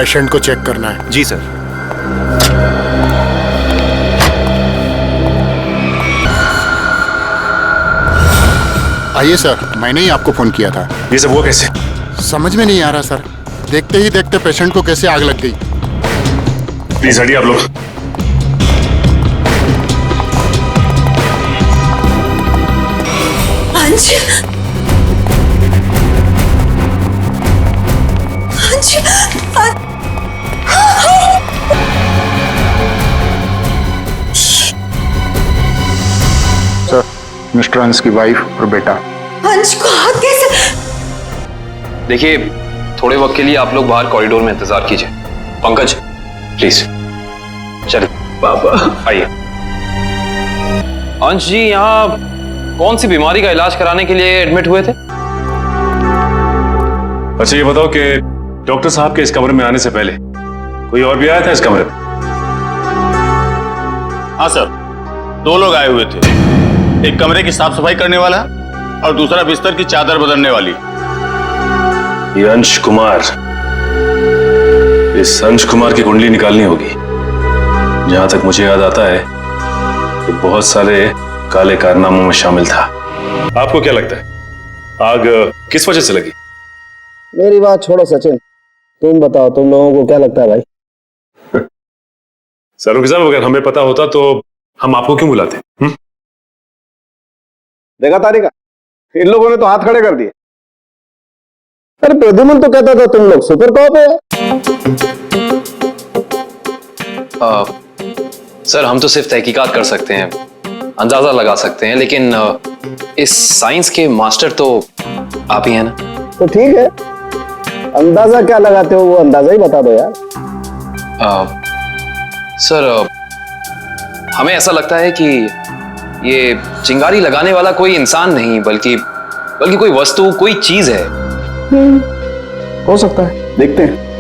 Patient को check करना है। जी सर। आइए सर, मैंने ही आपको फोन किया था। ये सब हुआ कैसे? समझ में नहीं आ रहा सर, देखते ही देखते पेशेंट को कैसे आग लग गई। प्लीज हटिए आप लोग। अंश, अंश, सर, मिस्टर अंश की वाइफ और बेटा। अंश को आग कैसे? देखिए, थोड़े वक्त के लिए आप लोग बाहर कॉरिडोर में इंतजार कीजिए। पंकज प्लीज चल। बाबा आइए। अंश जी यहाँ कौन सी बीमारी का इलाज कराने के लिए एडमिट हुए थे? अच्छा ये बताओ कि डॉक्टर साहब के इस कमरे में आने से पहले कोई और भी आया था इस कमरे में? हाँ सर, 2 लोग आए हुए थे। एक कमरे की साफ सफाई करने वाला और दूसरा बिस्तर की चादर बदलने वाली। ये अंश कुमार, इस अंश कुमार की कुंडली निकालनी होगी। जहां तक मुझे याद आता है कि बहुत सारे काले कारनामों में शामिल था। आपको क्या लगता है आग किस वजह से लगी? मेरी बात छोड़ो सचिन, तुम बताओ, तुम लोगों को क्या लगता है भाई? सरों साहब, अगर हमें पता होता तो हम आपको क्यों बुलाते? देखा तारिका, इन लोगों ने तो हाथ खड़े कर दिए। अरे प्रद्युमन तो कहता था तुम लोग सुपर कॉप है। सर हम तो सिर्फ तहकीकात कर सकते हैं, अंदाजा लगा सकते हैं, लेकिन इस साइंस के मास्टर तो आप ही हैं ना। तो ठीक है, अंदाजा क्या लगाते हो वो अंदाजा ही बता दो यार। सर हमें ऐसा लगता है कि ये चिंगारी लगाने वाला कोई इंसान नहीं बल्कि कोई वस्तु, कोई चीज है। हो सकता है, देखते हैं।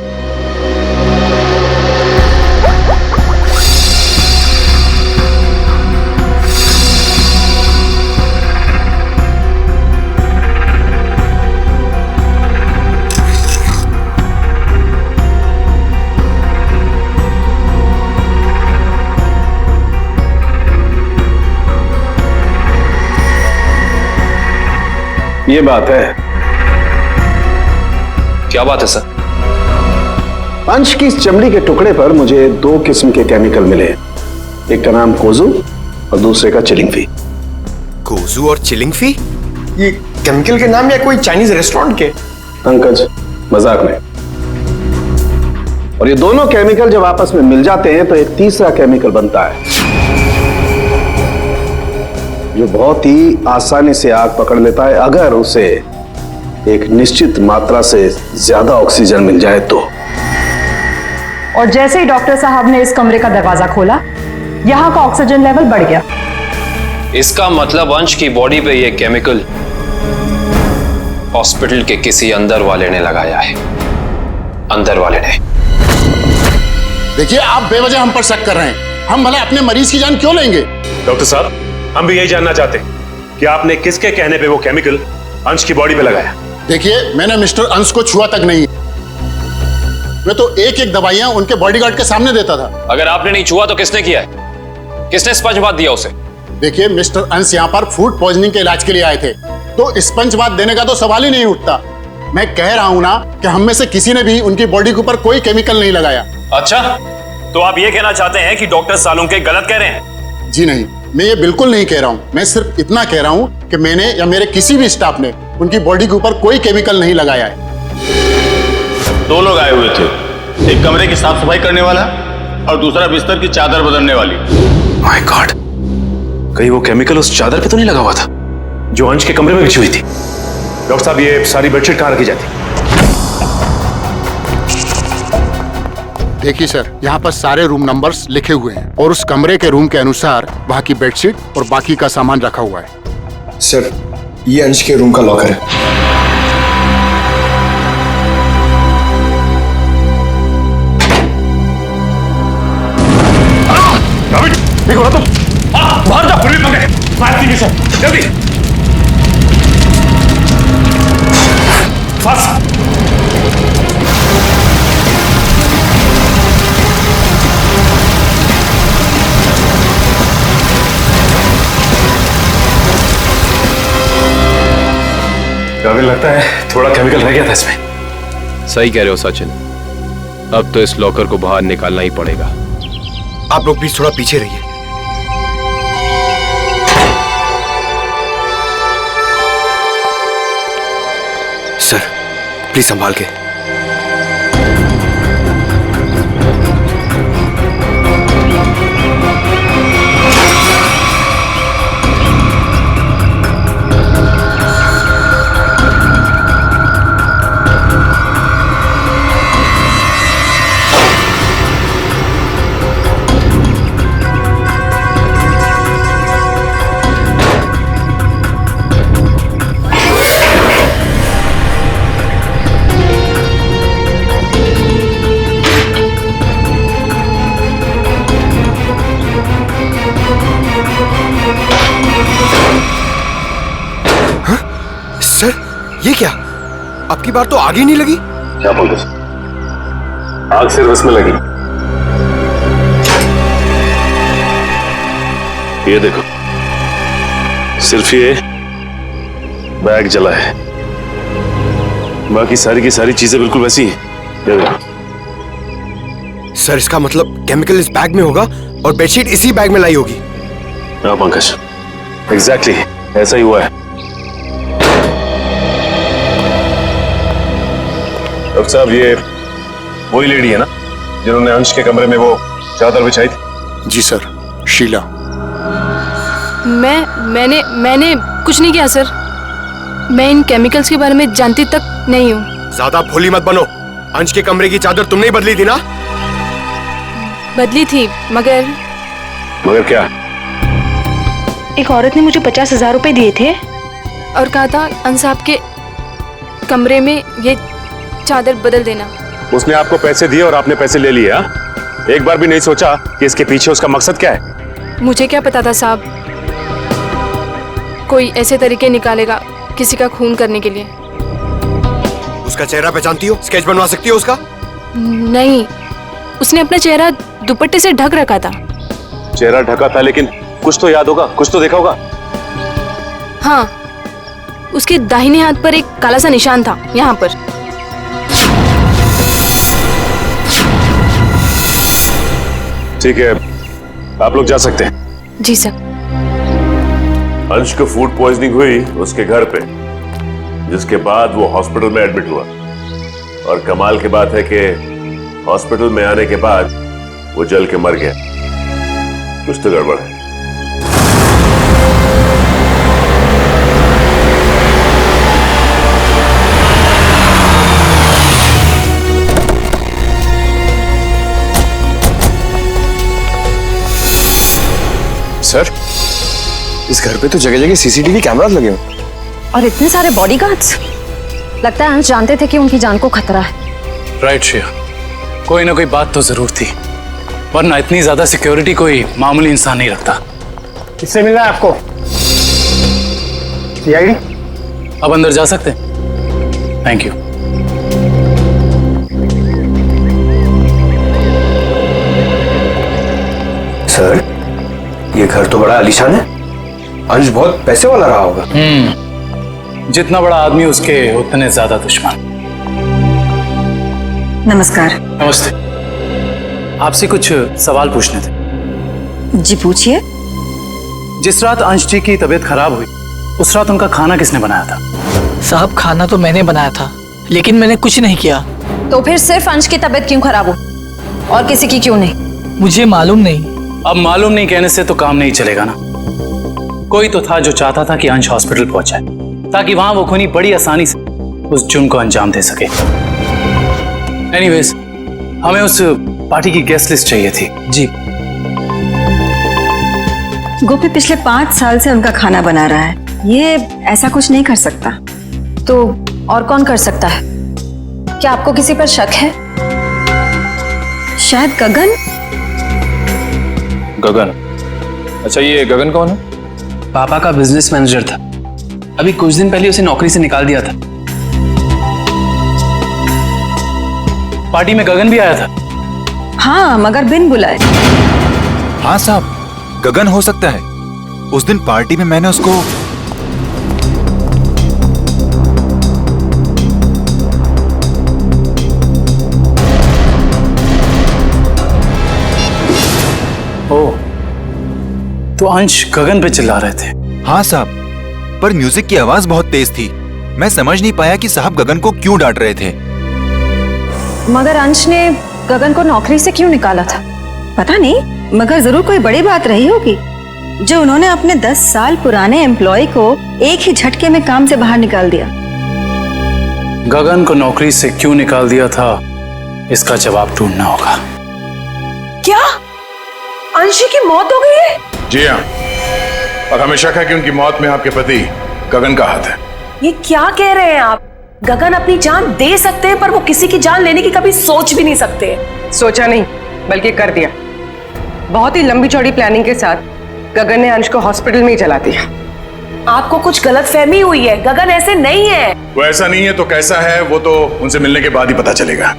ये बात है। क्या बात है सर? अंश की इस चमड़ी के टुकड़े पर मुझे 2 किस्म के केमिकल मिले। एक का नाम कोजू और दूसरे का चिलिंगफी। कोजू और चिलिंगफी? ये केमिकल के नाम या कोई चाइनीज रेस्टोरेंट के? पंकज, मजाक में। और ये दोनों केमिकल जब आपस में मिल जाते हैं तो एक तीसरा केमिकल बनता है जो बहुत ही आसानी से आग पकड़ लेता है अगर उसे एक निश्चित मात्रा से ज्यादा ऑक्सीजन मिल जाए तो। और जैसे ही डॉक्टर साहब ने इस कमरे का दरवाजा खोला, यहां का ऑक्सीजन लेवल बढ़ गया। इसका मतलब अंश की बॉडी पे ये केमिकल हॉस्पिटल के किसी अंदर वाले ने लगाया है। अंदर वाले ने। देखिए, आप बेवजह हम पर शक कर रहे हैं। हम भले अपने मरीज की जान क्यों लेंगे? डॉक्टर साहब, हम भी यही जानना चाहते हैं कि आपने किसके कहने पे वो केमिकल अंश की बॉडी पे लगाया? देखिए, मैंने मिस्टर अंश को छुआ तक नहीं। मैं तो एक एक दवाइयां उनके बॉडीगार्ड के सामने देता था। अगर आपने नहीं छुआ तो किसने किया है? किसने स्पंज बाथ दिया उसे? देखिए, मिस्टर अंश यहाँ पर फूड पॉइजनिंग के इलाज के लिए आए थे, तो स्पंज बाथ देने का तो सवाल ही नहीं उठता। मैं कह रहा हूं ना कि हम में से किसी ने भी उनकी बॉडी के ऊपर कोई केमिकल नहीं लगाया। अच्छा, तो आप ये कहना चाहते हैं कि डॉक्टर सालुंके गलत कह रहे हैं? जी नहीं, मैं ये बिल्कुल नहीं कह रहा हूँ। मैं सिर्फ इतना कह रहा हूँ कि मैंने या मेरे किसी भी स्टाफ ने उनकी बॉडी के ऊपर कोई केमिकल नहीं लगाया है। 2 लोग आए हुए थे। एक कमरे की साफ सफाई करने वाला और दूसरा बिस्तर की चादर बदलने वाली। माय गॉड, कहीं वो केमिकल उस चादर पे तो नहीं लगा हुआ था जो अंश के कमरे में बिछी हुई थी? डॉक्टर साहब, ये सारी बेडशीट कहाँ रखी जाती? देखिए सर, यहाँ पर सारे रूम नंबर्स लिखे हुए हैं और उस कमरे के रूम के अनुसार वहाँ की बेडशीट और बाकी का सामान रखा हुआ है। सर, ये अंश के रूम का लॉकर है। देखो ना तुम, बाहर जाओ, फिर भी पकड़े। फायर एक्सटिंग्विशर, जल्दी। फास्ट। नवीन, लगता है थोड़ा केमिकल रह गया था इसमें। सही कह रहे हो सचिन, अब तो इस लॉकर को बाहर निकालना ही पड़ेगा। आप लोग प्लीज थोड़ा पीछे रहिए। सर प्लीज संभाल के। सर ये क्या, आपकी बार तो आग ही नहीं लगी। क्या बोल रहे? आग सिर्फ इसमें लगी। ये देखो, सिर्फ ये बैग जला है, बाकी सारी की सारी चीजें बिल्कुल वैसी हैं। ये देखो। सर इसका मतलब केमिकल इस बैग में होगा और बेडशीट इसी बैग में लाई होगी। हाँ पंकज, एग्जैक्टली ऐसा ही हुआ है। डॉक्टर साहब, ये वही लेडी है ना जिन्होंने अंश के कमरे में वो चादर बिछाई थी? जी सर, शीला। मैंने कुछ नहीं किया सर। मैं इन केमिकल्स के बारे में जानती तक नहीं हूँ। ज्यादा भोली मत बनो। अंश के कमरे की चादर तुमने ही बदली थी ना? बदली थी, मगर क्या? एक औरत ने मुझे 50,000 रुपए दिए थे और कहा था अंश साहब के कमरे में ये चादर बदल देना। उसने आपको पैसे दिए और आपने पैसे ले लिए? हाँ? एक बार भी नहीं सोचा कि इसके पीछे उसका मकसद क्या है? मुझे क्या पता था साहब, कोई ऐसे तरीके निकालेगा किसी का खून करने के लिए। उसका चेहरा पहचानती हो? स्केच बनवा सकती हो उसका? नहीं, उसने अपना चेहरा दुपट्टे से ढक रखा था। चेहरा ढका था, लेकिन कुछ तो याद होगा, कुछ तो देखा होगा। हाँ, उसके दाहिने हाथ पर एक काला सा निशान था, यहाँ पर। ठीक है, आप लोग जा सकते हैं। जी सर। अंश को फूड पॉइजनिंग हुई उसके घर पे, जिसके बाद वो हॉस्पिटल में एडमिट हुआ। और कमाल की बात है कि हॉस्पिटल में आने के बाद वो जल के मर गया। कुछ तो गड़बड़ है। सर, इस घर पे तो जगह जगह सीसीटीवी कैमरास लगे हुए और इतने सारे बॉडीगार्ड्स। लगता है अंश जानते थे कि उनकी जान को खतरा है। राइट श्रेया, कोई ना कोई बात तो जरूर थी, वरना इतनी ज्यादा सिक्योरिटी कोई मामूली इंसान नहीं रखता। किससे मिलना है आपको? सीआईडी? अब अंदर जा सकते हैं? Thank you. सर, ये घर तो बड़ा आलीशान है। अंश बहुत पैसे वाला रहा होगा। जितना बड़ा आदमी उसके उतने ज्यादा दुश्मन। नमस्कार। नमस्ते। आपसे कुछ सवाल पूछने थे। जी पूछिए। जिस रात अंश जी की तबीयत खराब हुई, उस रात उनका खाना किसने बनाया था? साहब, खाना तो मैंने बनाया था, लेकिन मैंने कुछ नहीं किया। तो फिर सिर्फ अंश की तबीयत क्यों खराब हो और किसी की क्यों नहीं? मुझे मालूम नहीं। अब मालूम नहीं कहने से तो काम नहीं चलेगा ना। कोई तो था जो चाहता था कि अंश हॉस्पिटल पहुंचाए, ताकि वहां वो खूनी बड़ी आसानी से उस जुर्म को अंजाम दे सके। एनीवेज, हमें उस पार्टी की गेस्ट लिस्ट चाहिए थी। जी। गोपी पिछले 5 साल से उनका खाना बना रहा है, ये ऐसा कुछ नहीं कर सकता। तो और कौन कर सकता है? क्या आपको किसी पर शक है? शायद गगन। गगन? अच्छा, ये गगन कौन है? पापा का बिजनेस मैनेजर था। अभी कुछ दिन पहले उसे नौकरी से निकाल दिया था। पार्टी में गगन भी आया था? हाँ, मगर बिन बुलाए। हाँ साहब, गगन हो सकता है। उस दिन पार्टी में मैंने उसको ओह, तो अंश गगन पे चिल्ला रहे थे। हाँ साहब, पर म्यूजिक की आवाज बहुत तेज थी। मैं समझ नहीं पाया कि साहब गगन को क्यों डांट रहे थे। मगर अंश ने गगन को नौकरी से क्यों निकाला था? पता नहीं, मगर जरूर कोई बड़ी बात रही होगी जो उन्होंने अपने 10 साल पुराने एम्प्लॉय को एक ही झटके में काम से बाहर निकाल दिया। गगन को नौकरी से क्यों निकाल दिया था, इसका जवाब ढूंढना होगा। क्या अंशी की मौत हो गई है? जी हाँ, और हमें शक है कि उनकी मौत में आपके पति गगन का हाथ है। ये क्या कह रहे हैं आप? गगन अपनी जान दे सकते हैं पर वो किसी की जान लेने की कभी सोच भी नहीं सकते। सोचा नहीं बल्कि कर दिया। बहुत ही लंबी चौड़ी प्लानिंग के साथ गगन ने अंश को हॉस्पिटल में ही जला दिया। आपको कुछ गलतफहमी हुई है, गगन ऐसे नहीं है। वो ऐसा नहीं है तो कैसा है, वो तो उनसे मिलने के बाद ही पता चलेगा।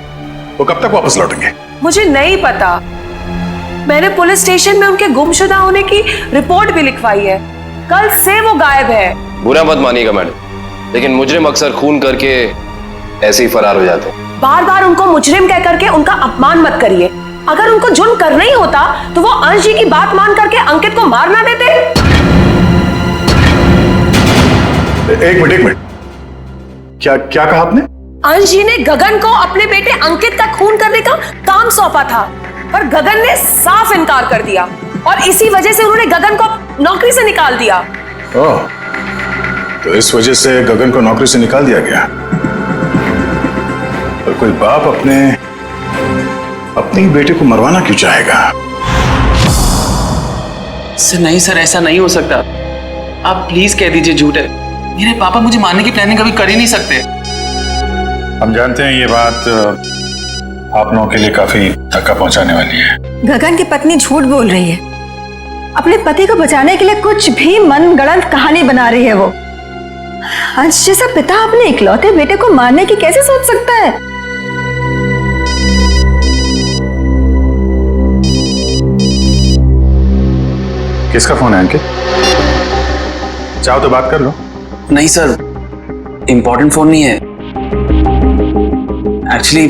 वो कब तक वापस लौटेंगे? मुझे नहीं पता। मैंने पुलिस स्टेशन में उनके गुमशुदा होने की रिपोर्ट भी लिखवाई है। कल से वो गायब है। बुरा मत मानिएगा मैडम, लेकिन मुजरिम अक्सर खून करके ऐसे ही फरार हो जाते हैं। बार बार उनको मुजरिम कह करके उनका अपमान मत करिए। अगर उनको जुर्म करना ही होता तो वो अंश जी की बात मान करके अंकित को मार ना देते। एक मिनट, क्या कहा आपने? अंश जी ने गगन को अपने बेटे अंकित का खून करने का काम सौंपा था, पर गगन ने साफ इनकार कर दिया और इसी वजह से उन्होंने गगन को नौकरी से निकाल दिया। ओह, तो इस वजह से गगन को नौकरी से निकाल दिया गया। और कोई बाप अपने बेटे को मरवाना क्यों चाहेगा? सर नहीं सर, ऐसा नहीं हो सकता। आप प्लीज कह दीजिए झूठ है। मेरे पापा मुझे मारने की प्लानिंग कभी कर ही नहीं सकते। हम जानते हैं ये बात आप लोगों के लिए काफी धक्का पहुंचाने वाली है। गगन की पत्नी झूठ बोल रही है। अपने पति को बचाने के लिए कुछ भी मनगढ़ंत कहानी बना रही है वो। अंश जैसा पिता अपने इकलौते बेटे को मारने की कैसे सोच सकता है? किसका फोन है अंकित? चाहो तो बात कर लो। नहीं सर, इंपॉर्टेंट फोन नहीं है। एक्चुअली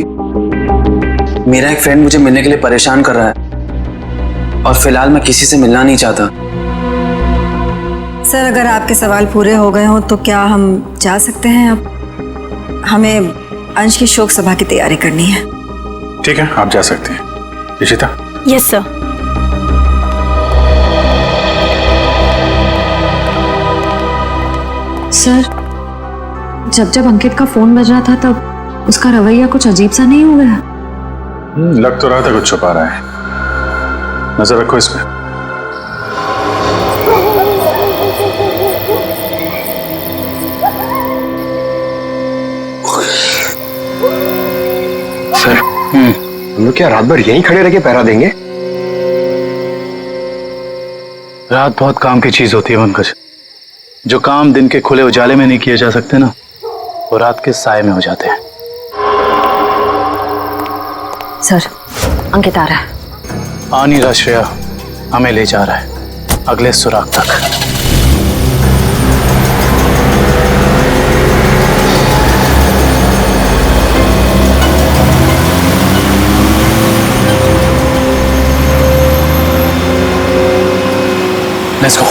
मेरा एक फ्रेंड मुझे मिलने के लिए परेशान कर रहा है और फिलहाल मैं किसी से मिलना नहीं चाहता। सर, अगर आपके सवाल पूरे हो गए हो तो क्या हम जा सकते हैं? अब हमें अंश की शोक सभा की तैयारी करनी है। ठीक है, आप जा सकते हैं। इशिता? Yes sir. सर, जब अंकित का फोन बज रहा था तब उसका रवैया कुछ अजीब सा नहीं हो गया? लग तो रहा था कुछ छुपा रहा है। नजर रखो इस पे। सर, हम लोग क्या रात भर यहीं खड़े रह के पहरा देंगे? रात बहुत काम की चीज होती है पंकज। जो काम दिन के खुले उजाले में नहीं किए जा सकते ना, वो रात के साए में हो जाते हैं। सर, अंकित आ रहा है। आ नहीं रहा श्रेया, हमें ले जा रहा है अगले सुराग तक। Let's go.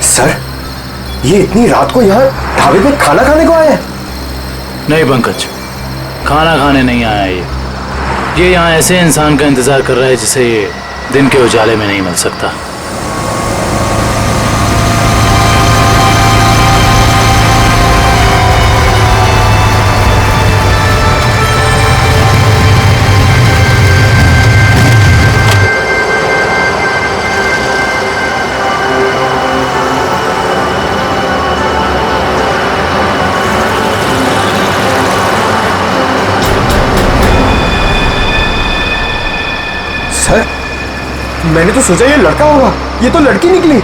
सर, ये इतनी रात को यहाँ ढाबे पे खाना खाने को आया है? नहीं पंकज, खाना खाने नहीं आया ये यहाँ ऐसे इंसान का इंतजार कर रहा है जिसे ये दिन के उजाले में नहीं मिल सकता। सर, मैंने तो सोचा ये लड़का होगा, ये तो लड़की निकली।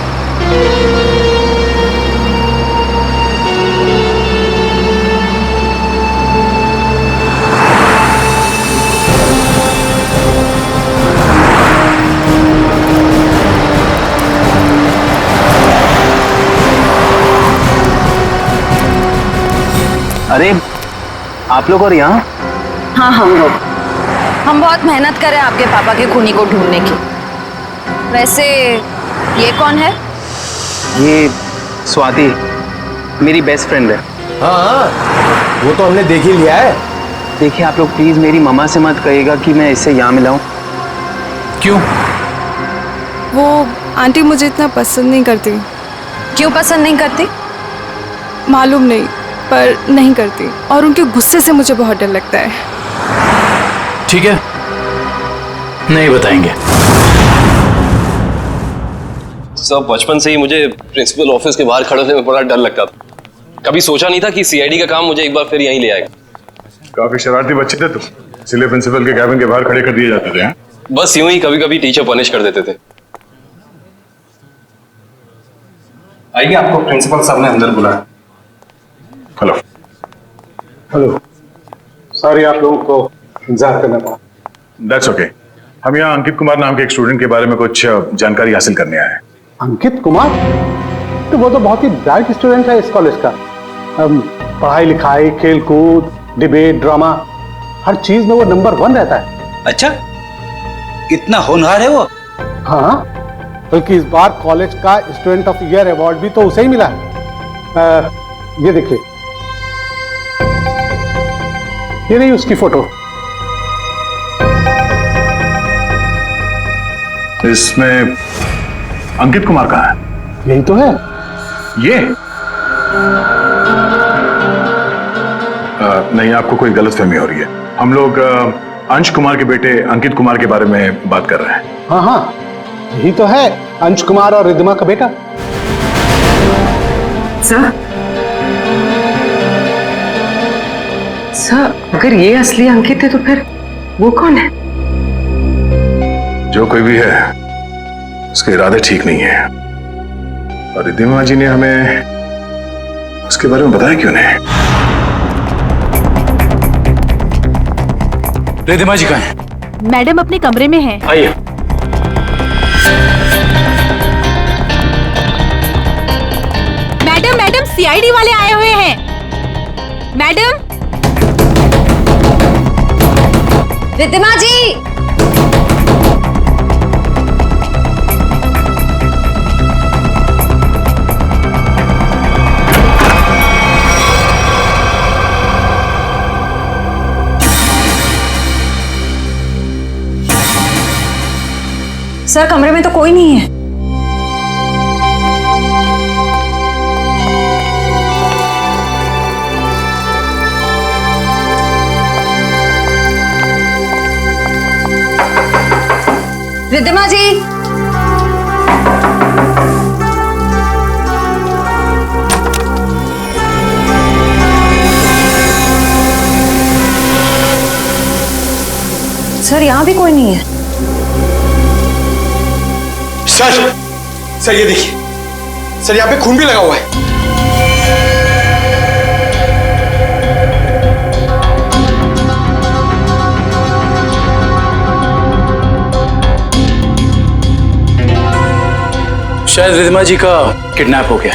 अरे आप लोग और यहाँ? हाँ हम बहुत मेहनत करें आपके पापा के खूनी को ढूंढने की। वैसे ये कौन है? ये स्वाति मेरी बेस्ट फ्रेंड है। हाँ वो तो हमने देख ही लिया है। देखिए आप लोग प्लीज मेरी मम्मा से मत कहिएगा कि मैं इससे यहाँ मिला हूँ। क्यों? वो आंटी मुझे इतना पसंद नहीं करती। क्यों पसंद नहीं करती? मालूम नहीं, पर नहीं करती, और उनके गुस्से से मुझे बहुत डर लगता है। ठीक है, नहीं बताएंगे। सब बचपन से ही मुझे प्रिंसिपल ऑफिस के बाहर खड़े होने में बड़ा डर लगता था। कभी सोचा नहीं था कि सीआईडी का काम मुझे एक बार फिर यहीं ले आएगा। काफी शरारती बच्चे थे तुम, इसलिए प्रिंसिपल के कैबिन के बाहर खड़े कर दिए जाते थे। हैं? बस यूं ही कभी कभी टीचर पनिश कर देते थे। आइए, आपको प्रिंसिपल साहब ने अंदर बुलाया। हेलो। हेलो, सॉरी आप लोगों को इंतजार करना पड़ा। That's okay. हम यहाँ अंकित कुमार नाम के एक स्टूडेंट के बारे में कुछ जानकारी हासिल करने आए हैं। अंकित कुमार? तो वो तो बहुत ही ब्राइट स्टूडेंट है इस कॉलेज का। पढ़ाई लिखाई, खेल कूद, डिबेट, ड्रामा, हर चीज में वो नंबर 1 रहता है। अच्छा, इतना होनहार है वो? हाँ, बल्कि इस बार कॉलेज का स्टूडेंट ऑफ ईयर अवार्ड भी तो उसे ही मिला है। ये देखिए, ये नहीं उसकी फोटो। इसमें अंकित कुमार कहाँ है? यही तो है। ये नहीं, आपको कोई गलतफहमी हो रही है। हम लोग अंश कुमार के बेटे अंकित कुमार के बारे में बात कर रहे हैं। हाँ हाँ, यही तो है, अंश कुमार और रिद्धिमा का बेटा। सर, अगर ये असली अंकित है तो फिर वो कौन है? जो कोई भी है, उसके इरादे ठीक नहीं है, और रिद्धिमा जी ने हमें उसके बारे में बताया क्यों नहीं? रिद्धिमा जी कहाँ हैं? मैडम अपने कमरे में हैं। आइए। मैडम सीआईडी वाले आए हुए हैं। मैडम। रिद्धिमा जी। सर, कमरे में तो कोई नहीं है। रिद्धिमा जी। सर, यहाँ भी कोई नहीं है। सर ये देखिए, सर यहाँ पे खून भी लगा हुआ है। शायद रिद्धिमा जी का किडनैप हो गया।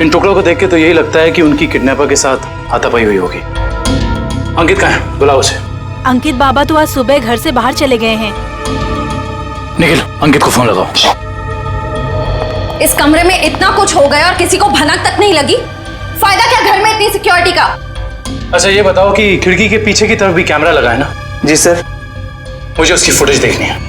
इन टुकड़ों को देख के तो यही लगता है कि उनकी किडनैपर के साथ हाथापाई हुई होगी। अंकित कहाँ है? बुलाओ उसे। अंकित बाबा तो आज सुबह घर से बाहर चले गए हैं। निखिल, अंकित को फोन लगाओ। इस कमरे में इतना कुछ हो गया और किसी को भनक तक नहीं लगी। फायदा क्या घर में इतनी सिक्योरिटी का? अच्छा ये बताओ कि खिड़की के पीछे की तरफ भी कैमरा लगा है ना? जी सर। मुझे उसकी फुटेज देखनी है।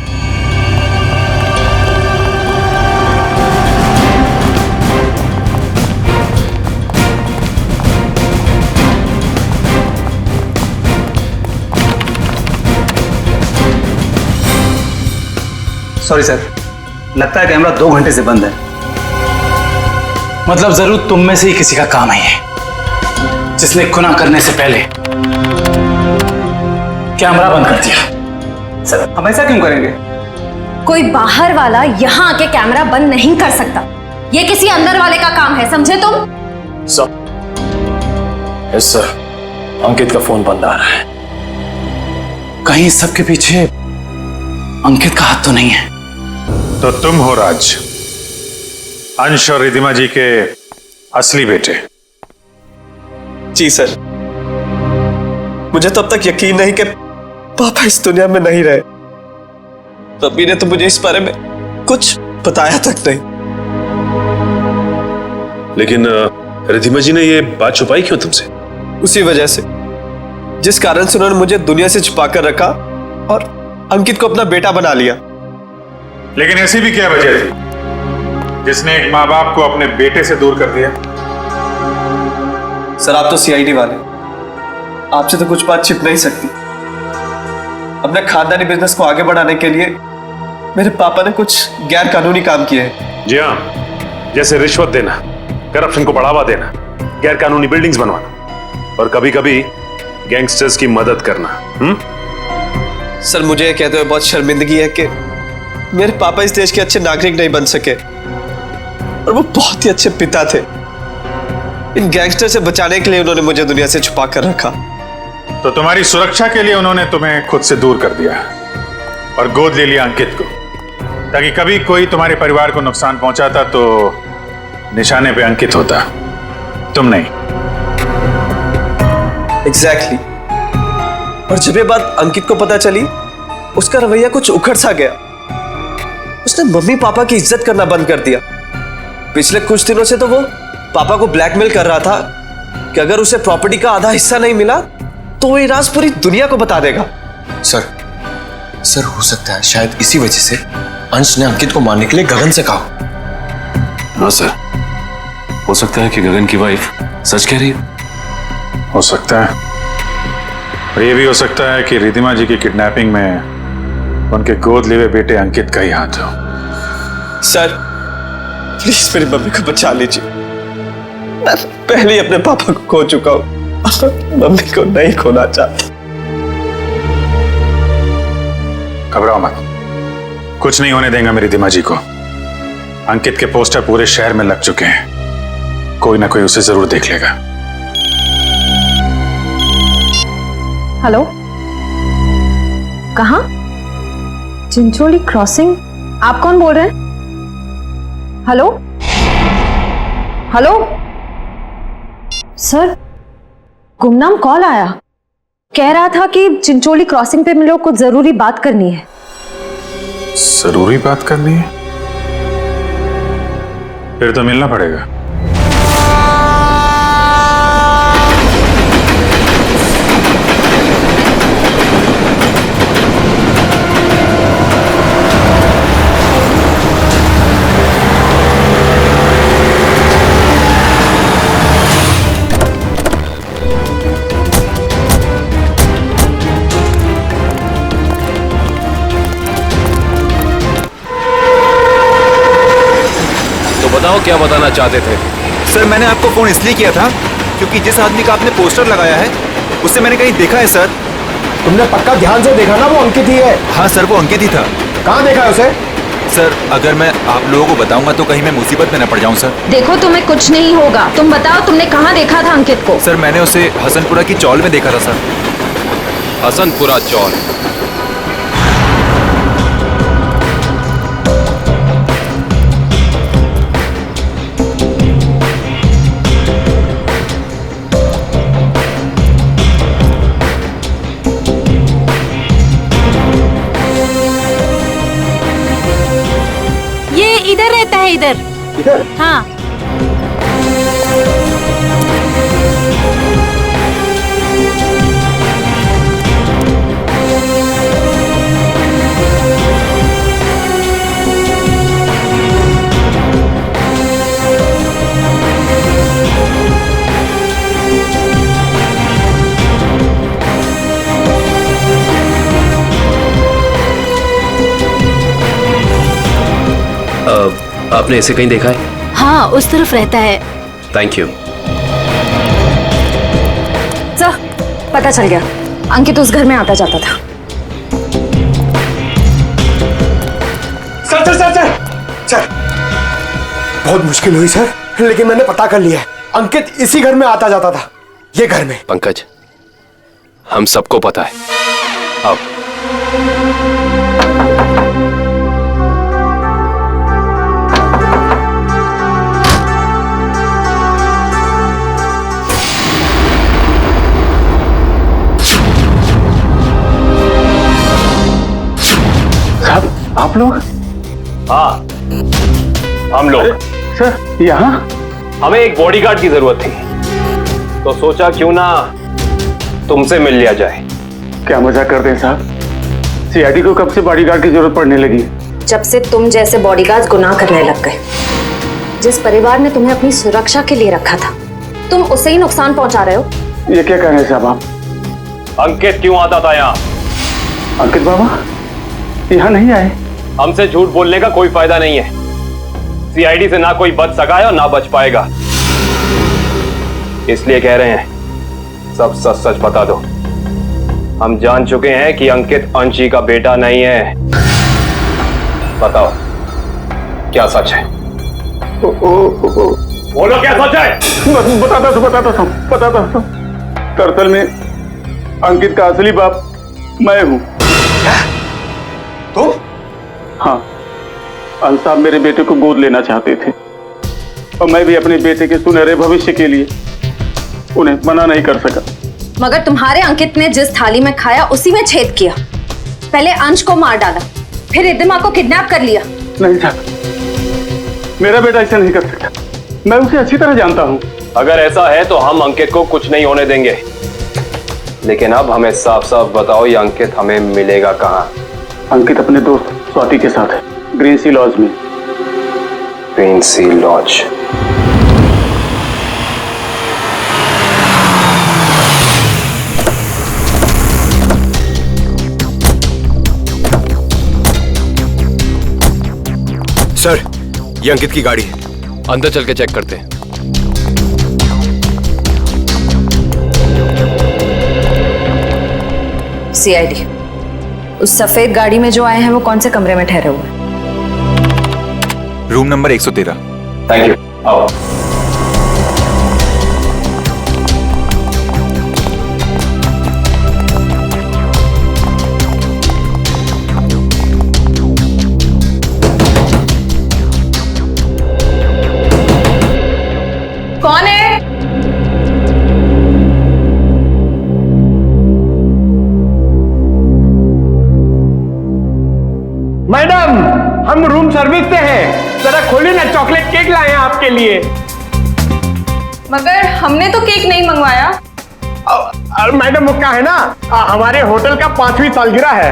सॉरी सर, लगता है कैमरा 2 घंटे से बंद है। मतलब जरूर तुम में से ही किसी का काम है ये, जिसने गुनाह करने से पहले कैमरा बंद कर दिया। सर हम ऐसा क्यों करेंगे? कोई बाहर वाला यहाँ आके कैमरा बंद नहीं कर सकता। ये किसी अंदर वाले का काम है, समझे तुम? यस सर, अंकित का फोन बंद आ रहा है। कहीं इस सब के पीछे अंकित का हाथ तो नहीं है? तो तुम हो राज, अंश और रिधिमा जी के असली बेटे। जी सर, मुझे तो अब तक यकीन नहीं कि पापा इस दुनिया में नहीं रहे। रब्बी ने तो मुझे इस बारे में कुछ बताया तक नहीं। लेकिन रिधिमा जी ने ये बात छुपाई क्यों तुमसे? उसी वजह से जिस कारण से उन्होंने मुझे दुनिया से छुपा कर रखा और अंकित को अपना बेटा बना लिया। लेकिन ऐसी भी क्या वजह थी जिसने एक माँ बाप को अपने बेटे से दूर कर दिया? सर, आप तो सीआईडी वाले, आपसे तो कुछ बात छिप नहीं सकती। अपने खानदानी बिजनेस को आगे बढ़ाने के लिए मेरे पापा ने कुछ गैर कानूनी काम किए हैं। जी हाँ, जैसे रिश्वत देना, करप्शन को बढ़ावा देना, गैर कानूनी बिल्डिंग्स बनवाना और कभी कभी गैंगस्टर्स की मदद करना। सर, मुझे ये कहते हुए बहुत शर्मिंदगी है कि मेरे पापा इस देश के अच्छे नागरिक नहीं बन सके और वो बहुत ही अच्छे पिता थे। इन गैंगस्टर से बचाने के लिए उन्होंने मुझे दुनिया से छुपा कर रखा। तो तुम्हारी सुरक्षा के लिए उन्होंने तुम्हें खुद से दूर कर दिया और गोद ले लिया अंकित को, ताकि कभी कोई तुम्हारे परिवार को नुकसान पहुंचाता तो निशाने पे अंकित होता, तुम नहीं। एग्जैक्टली। और जब ये बात अंकित को पता चली, उसका रवैया कुछ उखड़ सा गया। उसने मम्मी पापा की इज्जत करना बंद कर दिया। पिछले कुछ दिनों से तो वो पापा को ब्लैकमेल कर रहा था कि अगर उसे प्रॉपर्टी का आधा हिस्सा नहीं मिला तो वो ये राज पूरी दुनिया को बता देगा। सर हो सकता है शायद इसी वजह से अंश ने अंकित को मारने के लिए गगन से कहा। हाँ सर, हो सकता है कि गगन की वाइफ सच कह रही हो सकता है। और ये भी हो सकता है कि रिधिमा जी की किडनैपिंग में उनके गोद लिए हुए बेटे अंकित का ही हाथ हो। सर, प्लीज मेरी मम्मी को बचा लीजिए। मैं पहले ही अपने पापा को खो चुका हूं, मम्मी को नहीं खोना चाहता। घबराओ मत, कुछ नहीं होने देंगे मेरी रिधिमा जी को। अंकित के पोस्टर पूरे शहर में लग चुके हैं, कोई ना कोई उसे जरूर देख लेगा। हेलो, कहाँ? चिंचोली क्रॉसिंग? आप कौन बोल रहे हैं? हेलो हेलो सर, गुमनाम कॉल आया, कह रहा था कि चिंचोली क्रॉसिंग पे मिलो, कुछ जरूरी बात करनी है। जरूरी बात करनी है? फिर तो मिलना पड़ेगा। बताओ क्या बताना चाहते थे? सर, मैंने आपको फोन इसलिए किया था क्योंकि जिस आदमी का आपने पोस्टर लगाया है उससे मैंने कहीं देखा है सर। तुमने पक्का ध्यान से देखा ना? वो अंकित ही है। हाँ सर, वो अंकित ही था। कहाँ देखा है उसे? सर, अगर मैं आप लोगों को बताऊंगा तो कहीं मैं मुसीबत में न पड़ जाऊं सर। देखो, तुम्हें कुछ नहीं होगा। तुम बताओ, तुमने कहाँ देखा था अंकित को? सर, मैंने उसे हसनपुरा की चौल में देखा था सर। हसनपुरा चौल? इधर रहता है। इधर? हाँ। आपने इसे कहीं देखा है? हाँ, उस तरफ रहता है। Thank you. सर, पता चल गया, अंकित उस घर में आता जाता था। सर सर सर सर बहुत मुश्किल हुई सर, लेकिन मैंने पता कर लिया है। अंकित इसी घर में आता जाता था, ये घर में। पंकज, हम सबको पता है। अब आप लोग? हाँ, हम लोग। सर यहाँ? हमें एक बॉडीगार्ड की जरूरत थी, तो सोचा क्यों ना तुमसे मिल लिया जाए। क्या मजाक करते हैं साहब? सीआईडी को कब से बॉडीगार्ड की जरूरत पड़ने लगी? जब से तुम जैसे बॉडीगार्ड गुनाह करने लग गए। जिस परिवार ने तुम्हें अपनी सुरक्षा के लिए रखा था, तुम उसे ही नुकसान पहुंचा रहे हो। ये क्या कह रहे हैं साहब आप? अंकित क्यों आता था यहाँ? अंकित बाबा यहाँ नहीं आए। हमसे झूठ बोलने का कोई फायदा नहीं है। सीआईडी से ना कोई बच सका है और ना बच पाएगा, इसलिए कह रहे हैं सब सच सच बता दो। हम जान चुके हैं कि अंकित अंशी का बेटा नहीं है। बताओ क्या सच है? बोलो क्या सच है? बताता हूँ। दरअसल में अंकित का असली बाप मैं हूँ। तो? हाँ, अंश साहब मेरे बेटे को गोद लेना चाहते थे और मैं भी अपने बेटे के सुनहरे भविष्य के लिए उन्हें मना नहीं कर सका। मगर तुम्हारे अंकित ने जिस थाली में खाया उसी में छेद किया। पहले अंश को मार डाला, फिर रिद्धिमा को किडनैप कर लिया। नहीं साहब, मेरा बेटा ऐसा नहीं कर सकता। मैं उसे अच्छी तरह जानता हूँ। अगर ऐसा है तो हम अंकित को कुछ नहीं होने देंगे, लेकिन अब हमें साफ साफ बताओ ये अंकित हमें मिलेगा कहाँ? अंकित अपने दोस्त स्वाति के साथ है, ग्रीन सी लॉज में। ग्रीन सी लॉज? सर, ये अंकित की गाड़ी है। अंदर चल के चेक करते हैं। सीआईडी, उस सफेद गाड़ी में जो आए हैं वो कौन से कमरे में ठहरे हुए हैं? Room number 113। Thank you. आओ। कौन है? मैडम, हम रूम सर्विस से हैं। जरा खोलिए ना, चॉकलेट केक लाए हैं आपके लिए। मगर हमने तो केक नहीं मंगवाया। मैडम वो क्या है ना, हमारे होटल का 5वीं सालगिरह है,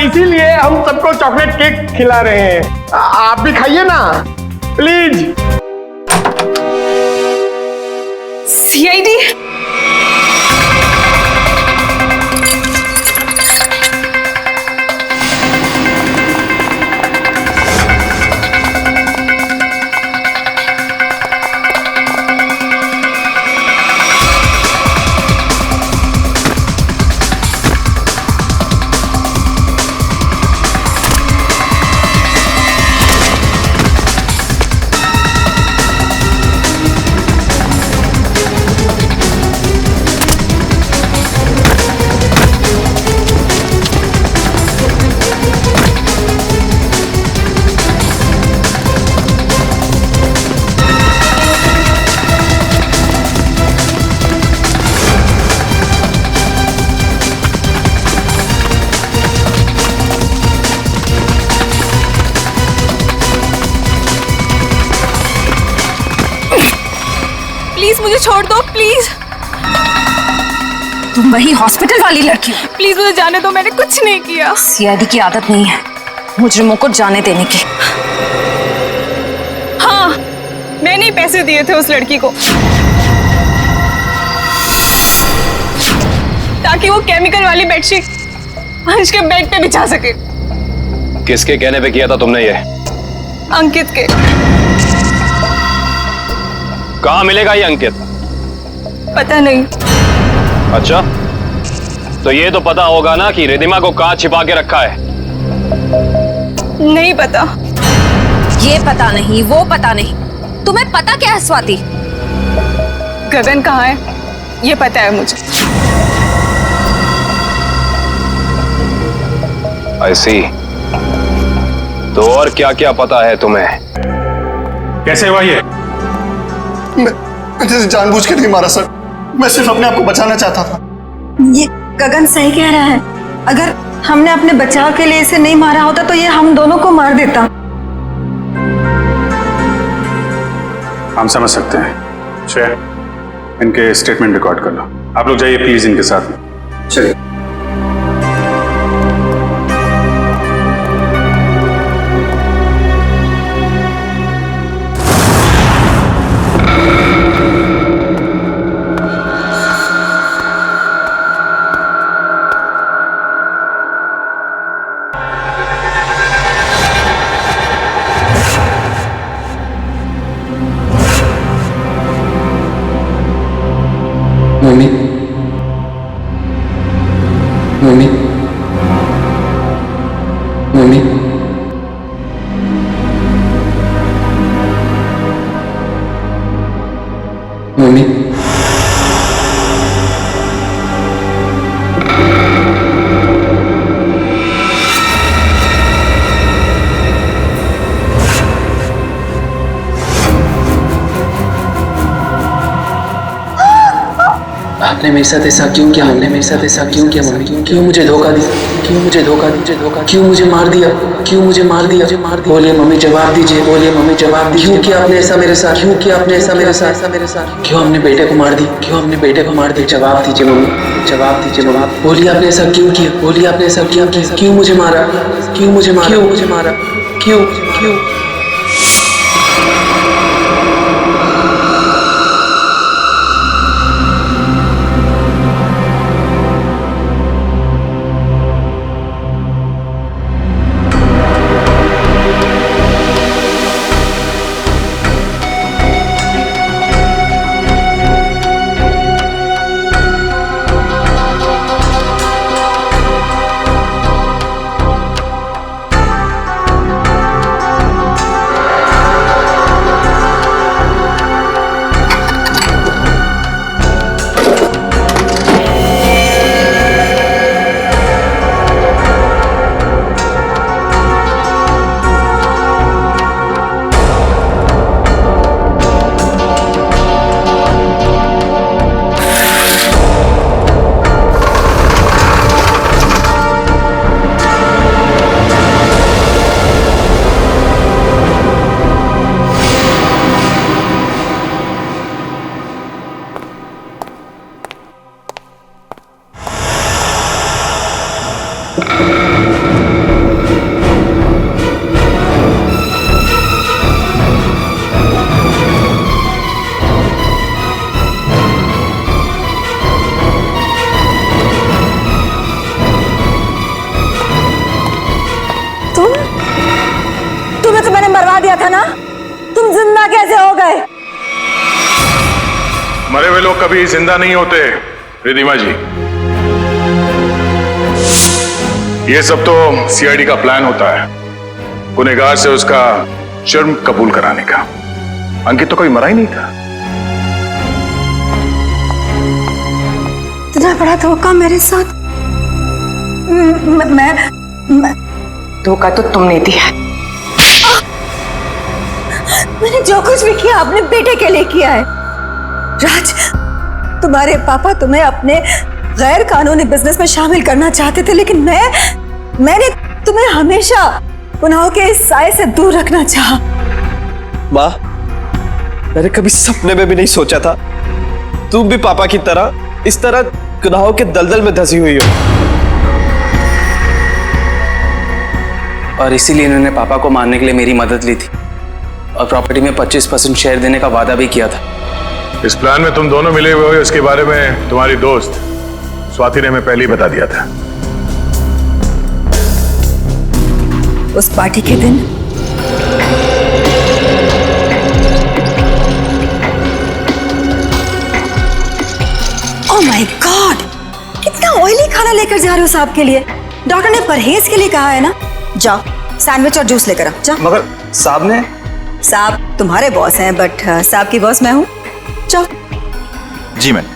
इसीलिए हम सबको चॉकलेट केक खिला रहे हैं। आप भी खाइए ना प्लीज। सीआईडी? प्लीज मुझे छोड़ दो, प्लीज। तुम वही हॉस्पिटल वाली लड़की हो? प्लीज मुझे जाने दो, मैंने कुछ नहीं किया। सीआईडी की आदत नहीं है मुजरिमों को जाने देने की। हाँ, मैंने ही पैसे दिए थे उस लड़की को ताकि वो केमिकल वाली बेडशीट अंश के बेड पे बिछा सके। किसके कहने पे किया था तुमने ये? अंकित के। कहाँ मिलेगा ये अंकित? पता नहीं। अच्छा, तो ये तो पता होगा ना कि रिद्धिमा को कहाँ छिपा के रखा है? नहीं पता। ये पता नहीं, वो पता नहीं, तुम्हें पता क्या है स्वाति? गगन कहाँ है ये पता है मुझे। I see। तो और क्या क्या पता है तुम्हें? कैसे हुआ ये? मैंने जानबूझ के नहीं मारा सर, मैं सिर्फ अपने आप को बचाना चाहता था। ये गगन सही कह रहा है, अगर हमने अपने बचाव के लिए इसे नहीं मारा होता तो ये हम दोनों को मार देता। हम समझ सकते हैं। श्रेया, इनके स्टेटमेंट रिकॉर्ड कर लो। आप लोग जाइए प्लीज इनके साथ में। चलिए। मम्मी, मम्मी, मम्मी, मम्मी, आपने मेरे साथ ऐसा क्यों किया? हमने मेरे साथ ऐसा क्यों किया मम्मी? क्यों मुझे धोखा दिया? क्यों मुझे धोखा दिया? क्यों मुझे मार दिया? क्यों मुझे मार दिया? बोलिए मम्मी, जवाब दीजिए। बोलिए मम्मी, जवाब दीजिए। क्यों किया आपने ऐसा मेरे साथ? क्यों किया आपने ऐसा मेरे साथ? क्यों हमने बेटे को मार दी? क्यों हमने बेटे को मार दिया? जवाब दीजिए मम्मी, जवाब दीजिए मम्मी। बोलिए आपने ऐसा क्यों किया? बोलिए आपने ऐसा क्यों किया? क्यों मुझे मारा? क्यों मुझे मारा? क्यों मुझे मारा? क्यों क्यों? तुम्हें तो मैंने मरवा दिया था ना, तुम जिंदा कैसे हो गए? मरे हुए लोग कभी जिंदा नहीं होते रिधिमा जी। ये सब तो सीआईडी का प्लान होता है, गुनहगार से उसका जुर्म कबूल कराने का। अंकित तो कभी मरा ही नहीं था। इतना बड़ा धोखा मेरे साथ। मैं धोखा तो तुमने दिया। मैंने जो कुछ भी किया अपने बेटे के लिए किया है। राज, तुम्हारे पापा तुम्हें अपने गैर कानूनी बिजनेस में शामिल करना चाहते थे, लेकिन मैंने तुम्हें हमेशा गुनाहों के इस साए से दूर रखना चाहा। माँ, मैंने कभी सपने में भी नहीं सोचा था तुम भी पापा की तरह इस तरह गुनाहों के दलदल में धंसी हुई हो। और इसीलिए इन्होंने पापा को मारने के लिए मेरी मदद ली थी और प्रॉपर्टी में 25% शेयर देने का वादा भी किया था। इस प्लान में तुम दोनों मिले हुए हो, इसके बारे में तुम्हारी दोस्त स्वाति ने हमें पहले ही बता दिया था। उस पार्टी के दिन ओह माय गॉड, कितना ऑयली खाना लेकर जा रहे हो साहब के लिए? डॉक्टर ने परहेज के लिए कहा है ना। जाओ सैंडविच और जूस लेकर आओ। जाओ। मगर साहब ने? साहब तुम्हारे बॉस हैं, बट साहब की बॉस मैं हूँ। चलो। जी मैम।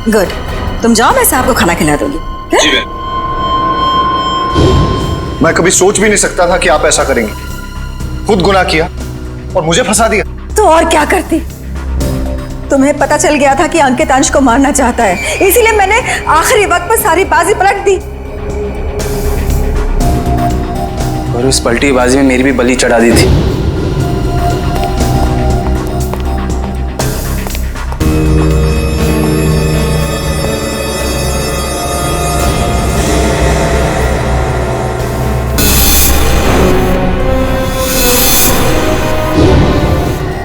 गुड, तुम जाओ, मैं साहब को खाना खिला दूंगी। जी मैं कभी सोच भी नहीं सकता था कि आप ऐसा करेंगे। खुद गुनाह किया और मुझे फंसा दिया। तो और क्या करती? तुम्हें पता चल गया था कि अंकित अंश को मारना चाहता है, इसीलिए मैंने आखिरी वक्त पर सारी बाजी पलट दी। और उस पलटी बाजी में मेरी भी बलि चढ़ा दी थी।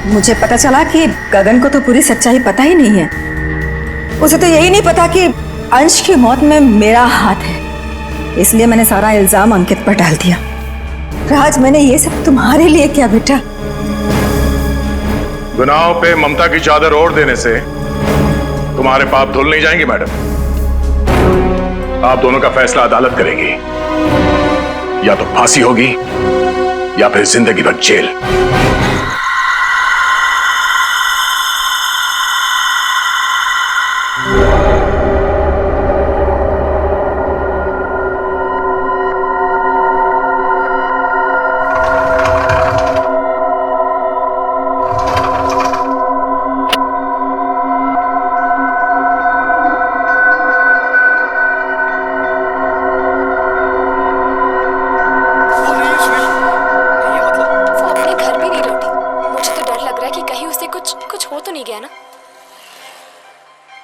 मुझे पता चला कि गगन को तो पूरी सच्चाई पता ही नहीं है। उसे तो यही नहीं पता कि अंश की मौत में मेरा हाथ है, इसलिए मैंने सारा इल्जाम अंकित पर डाल दिया। राज, मैंने ये सब तुम्हारे लिए किया बेटा। गुनाहों पे ममता की चादर ओढ़ देने से तुम्हारे पाप धुल नहीं जाएंगे मैडम। आप दोनों का फैसला अदालत करेगी, या तो फांसी होगी या फिर जिंदगी भर जेल।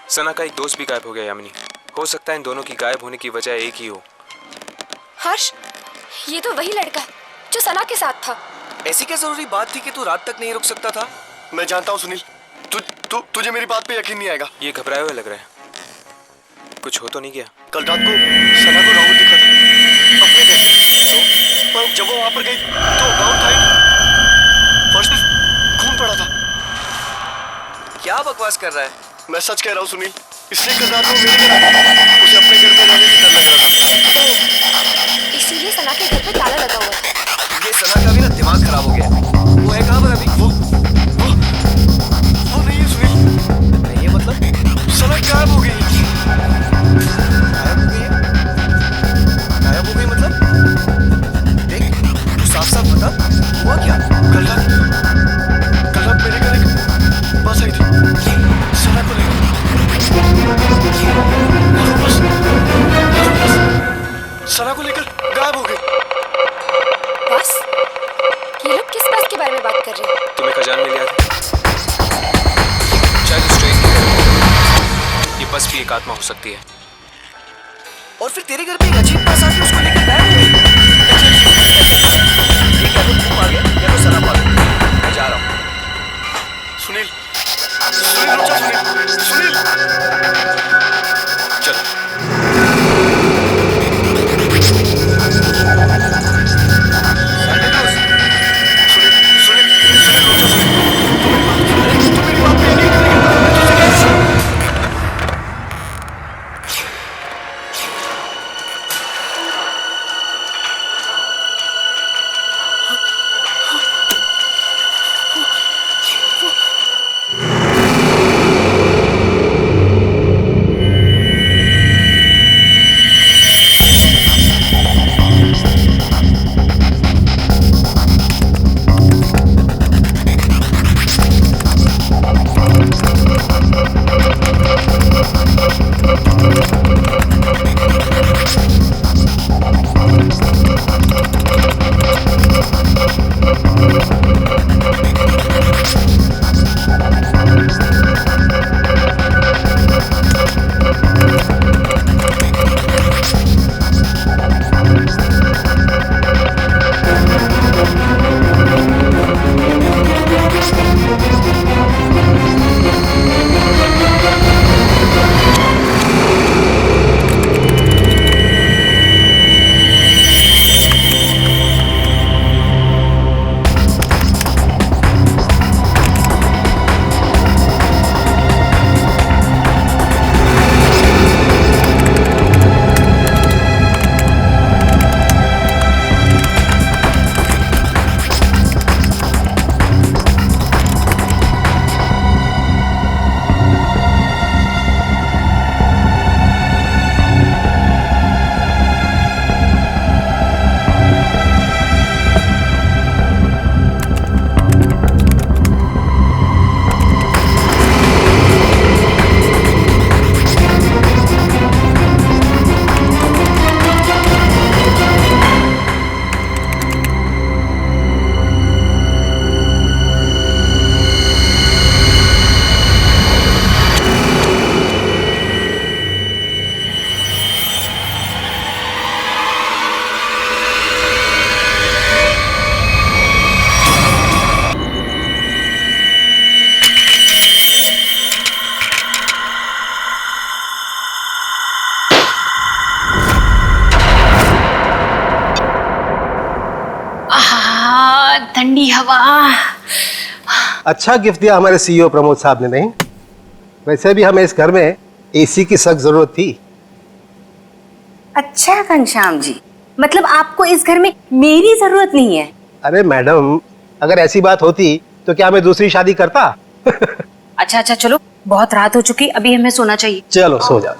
सना का एक दोस्त भी गायब हो गया यामिनी। हो सकता है इन दोनों की गायब होने की वजह एक ही हो। हर्ष, ये तो वही लड़का है जो सना के साथ था। ऐसी क्या जरूरी बात थी कि तू रात तक नहीं रुक सकता था? मैं जानता हूँ सुनील, तुझे मेरी बात पे यकीन नहीं आएगा। ये घबराए हुए लग रहा है। कुछ हो तो नहीं गया? कल रात को सना को राहुल दिखा था अपने घर, पर जब वो वहां पर गई तो राहुल था ही, फर्श पे खून पड़ा था। क्या बकवास कर रहा है? मैं सच कह रहा हूँ सुनील, इसलिए कल रात को मेरे घर उसे अपने घर में रहने से डर लग रहा था। इसीलिए सना के घर पे ताला लगा हुआ था। ये सना का भी ना दिमाग खराब हो गया। वो है कहाँ पर अभी? वो नहीं है सुनील। नहीं है मतलब? सना गायब हो गई। गायब हो गई मतलब? देख, तू साफ साफ बता, हुआ क्या? कल रात मेरे घर एक बस आई थी, सना को लेकर। सना को लेकर गायब हो गई। बस? ये लोग किस बस के बारे में बात कर रहे हैं? तुम्हें खजान मिल गया था? शायद उस ट्रेन की है। ये बस भी एक आत्मा हो सकती है। और फिर तेरे घर पे एक अजीब बस आके उसको लेकर गायब हो गई। ये क्या तो तू आ गया या तो सना आ गई। मैं जा रहा हूँ। सुनील, सुनील रुक जा, सुनील, सुनील। चलो। ठंडी हवा। अच्छा गिफ्ट दिया हमारे सीईओ प्रमोद साहब ने। नहीं, वैसे भी हमें इस घर में एसी की सख्त जरूरत थी। अच्छा घनश्याम जी, मतलब आपको इस घर में मेरी जरूरत नहीं है? अरे मैडम, अगर ऐसी बात होती तो क्या मैं दूसरी शादी करता? अच्छा अच्छा चलो, बहुत रात हो चुकी, अभी हमें सोना चाहिए। चलो सो जाओ।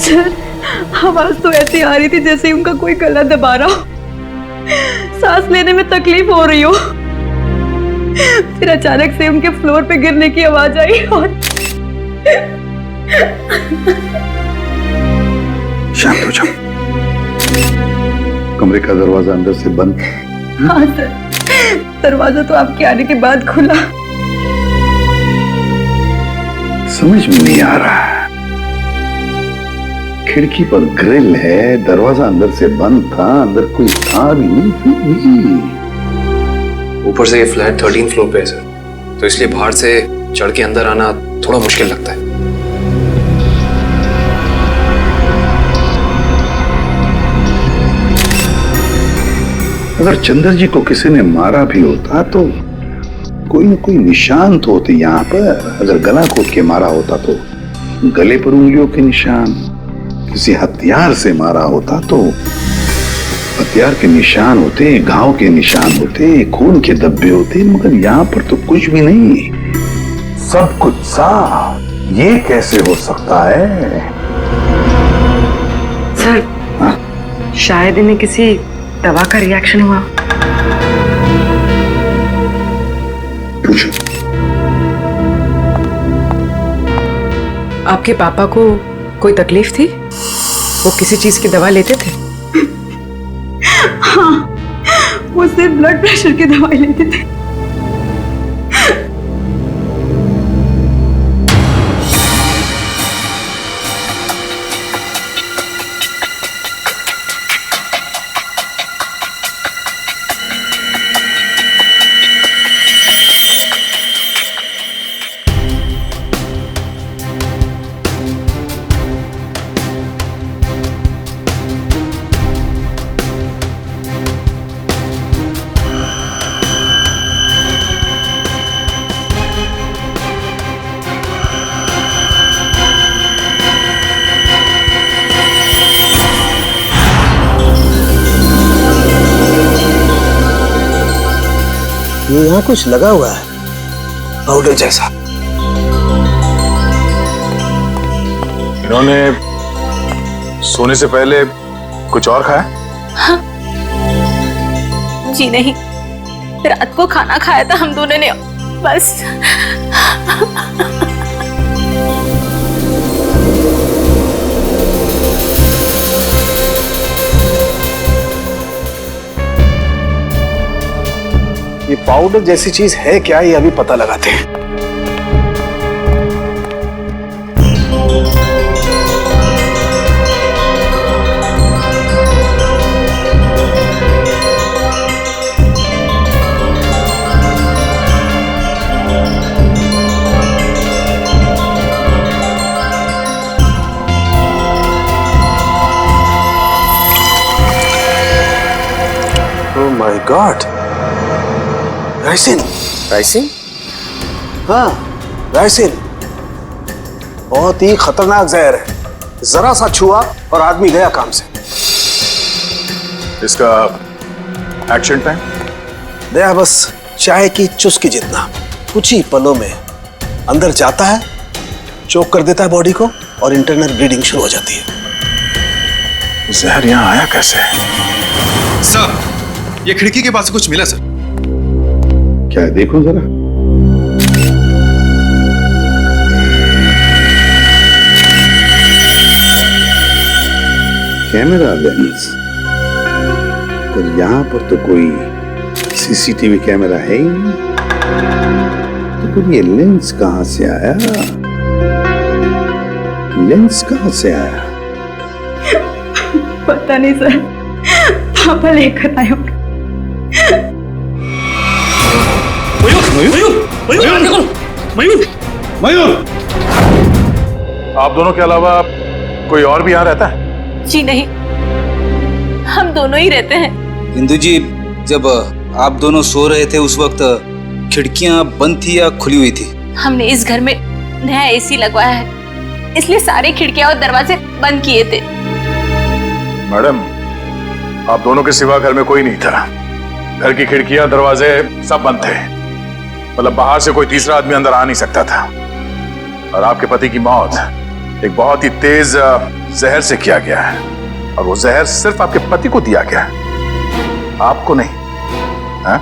सर, आवाज तो ऐसी आ रही थी जैसे ही उनका कोई गला दबा रहा हो, सांस लेने में तकलीफ हो रही हो। फिर अचानक से उनके फ्लोर पे गिरने की आवाज आई और शांत हो जाओ। कमरे का दरवाजा अंदर से बंद। हाँ सर, दरवाजा तो आपके आने के बाद खुला। समझ में नहीं आ रहा है, खिड़की पर ग्रिल है, दरवाजा अंदर से बंद था, अंदर कोई था भी नहीं। फिर भी ऊपर से ये फ्लैट 13 फ्लोर पे है सर, तो इसलिए बाहर से चढ़ के अंदर आना थोड़ा मुश्किल लगता है। अगर चंद्र जी को किसी ने मारा भी होता तो कोई न कोई निशान तो होते यहाँ पर। अगर गला घोट के मारा होता तो गले पर उंगलियों के निशान, किसी हथियार से मारा होता तो हथियार के निशान होते, घाव के निशान होते, खून के धब्बे होते, मगर यहाँ पर तो कुछ भी नहीं, सब कुछ साफ। ये कैसे हो सकता है? सर, शायद इन्हें किसी दवा का रिएक्शन हुआ। पूछो। आपके पापा को कोई तकलीफ थी? वो किसी चीज की दवा लेते थे? हाँ, वो सिर्फ ब्लड प्रेशर की दवाई लेते थे। ये यहाँ कुछ लगा हुआ है पाउडर जैसा। इन्होंने सोने से पहले कुछ और खाया? हाँ। जी नहीं, रात को खाना खाया था हम दोनों ने, बस। ये पाउडर जैसी चीज है क्या, ये अभी पता लगाते हैं। Oh my God, ricin. Ricin? हाँ, राइसिन बहुत ही खतरनाक जहर है। जरा सा छुआ और आदमी गया काम से। इसका एक्शन टाइम? दया बस चाय की चुस्की जितना, कुछ ही पलों में अंदर जाता है, चोक कर देता है बॉडी को और इंटरनल ब्लीडिंग शुरू हो जाती है। जहर यहाँ आया कैसे? सर, ये खिड़की के पास से कुछ मिला सर। क्या है, देखो जरा। कैमरा लेंस, पर यहां पर तो कोई सीसीटीवी कैमरा है ही नहीं, तो फिर ये लेंस कहां से आया? लेंस कहां से आया? पता नहीं सर, पापा लेकर आए होंगे। मयूर, आप दोनों के अलावा कोई और भी यहाँ रहता है? जी नहीं, हम दोनों ही रहते हैं। इंदु जी, जब आप दोनों सो रहे थे उस वक्त खिड़कियां बंद थी या खुली हुई थी? हमने इस घर में नया एसी लगवाया है, इसलिए सारे खिड़कियां और दरवाजे बंद किए थे। मैडम, आप दोनों के सिवा घर में कोई नहीं था। घर की खिड़कियां दरवाजे सब बंद थे, मतलब बाहर से कोई तीसरा आदमी अंदर आ नहीं सकता था। और आपके पति की मौत एक बहुत ही तेज जहर से किया गया है, और वो जहर सिर्फ आपके पति को दिया गया है, आपको नहीं। हा?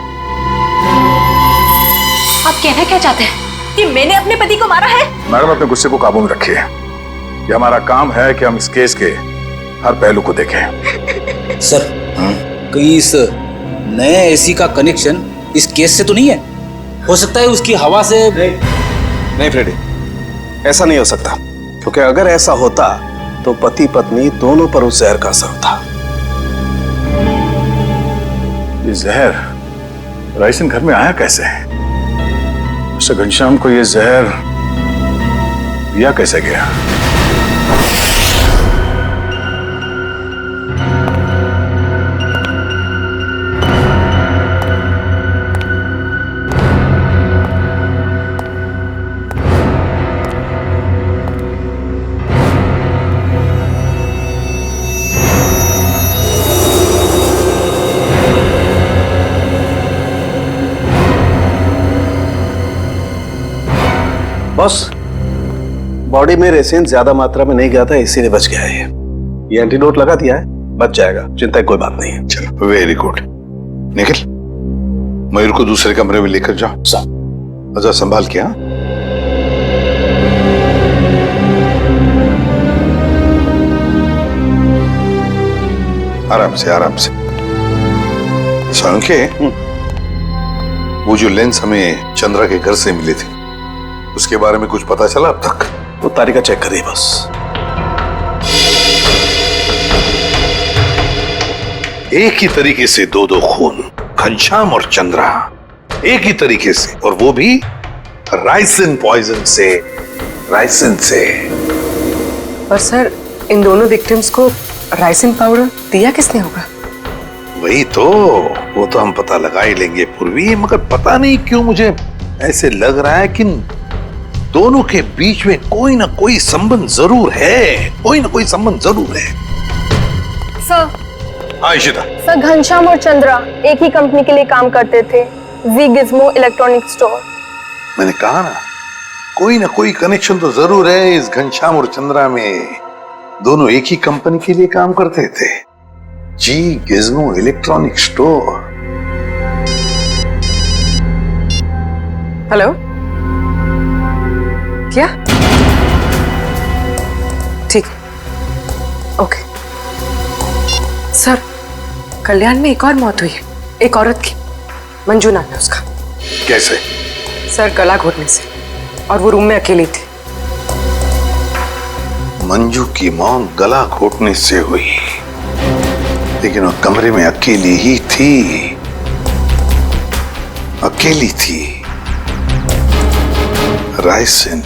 आप कहना क्या चाहते हैं कि मैंने अपने पति को मारा है? मैडम, अपने गुस्से को काबू में रखिए। ये हमारा काम है कि हम इस केस के हर पहलू को देखें। सर, कहीं इस नए एसी का कनेक्शन इस केस से तो नहीं है? हो सकता है उसकी हवा से। नहीं फ्रेडी, ऐसा नहीं हो सकता, क्योंकि अगर ऐसा होता तो पति पत्नी दोनों पर उस जहर का असर था। ये जहर राइसन घर में आया कैसे? मिस्टर घनश्याम को ये जहर दिया कैसे गया? बस बॉडी में रेसिन ज्यादा मात्रा में नहीं गया था, इसीलिए बच गया है। ये एंटीडोट लगा दिया है, बच जाएगा, चिंता की कोई बात नहीं है। चलो, वेरी गुड। निखिल, मयूर को दूसरे कमरे में लेकर जाओ। अच्छा, संभाल के। हाँ, आराम से आराम से। सांके, वो जो लेंस हमें चंद्रा के घर से मिले थे, उसके बारे में कुछ पता चला अब तक? वो तारिका चेक करिए बस। एक ही तरीके से दो खून, घनश्याम और चंद्रा, एक ही तरीके से, और वो भी राइसिन पॉइजन से। राइसिन से। पर सर, इन दोनों विक्टिम्स को राइसिन पाउडर दिया किसने होगा? वही तो, वो तो हम पता लगा ही लेंगे पूर्वी, मगर पता नहीं क्यों मुझे ऐसे लग रहा है कि दोनों के बीच में कोई ना कोई संबंध जरूर है, कोई ना कोई संबंध जरूर है। सर, हाँ इशिता। सर, घनश्याम और चंद्रा एक ही कंपनी के लिए काम करते थे, वी गिज़्मो इलेक्ट्रॉनिक स्टोर। मैंने कहा ना कोई कनेक्शन तो जरूर है इस घनश्याम और चंद्रा में। दोनों एक ही कंपनी के लिए काम करते थे, जी गिज़्मो इलेक्ट्रॉनिक स्टोर। हेलो, क्या? ठीक, ओके। सर, कल्याण में एक और मौत हुई है, एक औरत की। मंजू नाम है उसका। कैसे? सर, गला घोटने से, और वो रूम में अकेली थी। मंजू की मौत गला घोटने से हुई, लेकिन वो कमरे में अकेली ही थी, अकेली थी। राइसिन,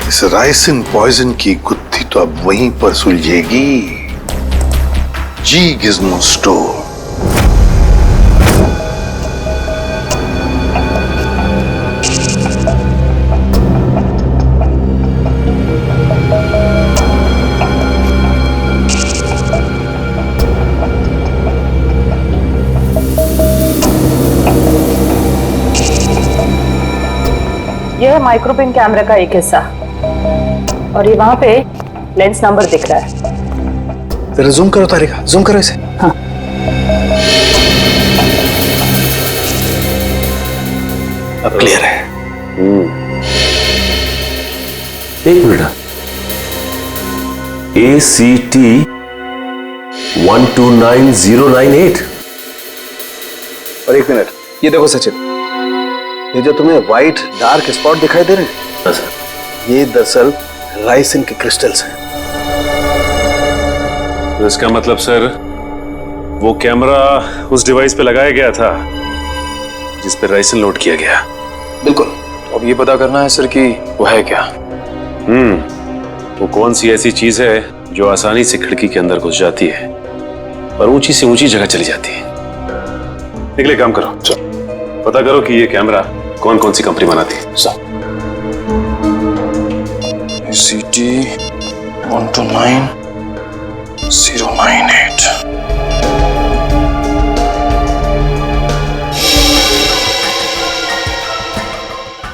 इस राइसिन पॉइजन की गुत्थी तो अब वहीं पर सुलझेगी। जी गिज़्मो स्टोर। यह है माइक्रोपिन कैमरा का एक हिस्सा, और ये वहां पे लेंस नंबर दिख रहा है। जरा जूम करो तारिका, जूम करो इसे। हाँ। अब क्लियर है। एक मिनट, ACT 129098। और एक मिनट, ये देखो सचिन, ये जो तुम्हें व्हाइट डार्क स्पॉट दिखाई दे रहे हैं, ये दरअसल राइसिन के क्रिस्टल्स हैं। तो इसका मतलब सर, वो कैमरा उस डिवाइस पे लगाया गया था जिस पे राइसिन लोड किया गया। बिल्कुल। अब ये पता करना है सर कि वो है क्या। वो कौन सी ऐसी चीज है जो आसानी से खिड़की के अंदर घुस जाती है और ऊंची से ऊंची जगह चली जाती है। निकले, काम करो, पता करो कि ये कैमरा कौन कौन सी कंपनी बनाती है। ACT 129098।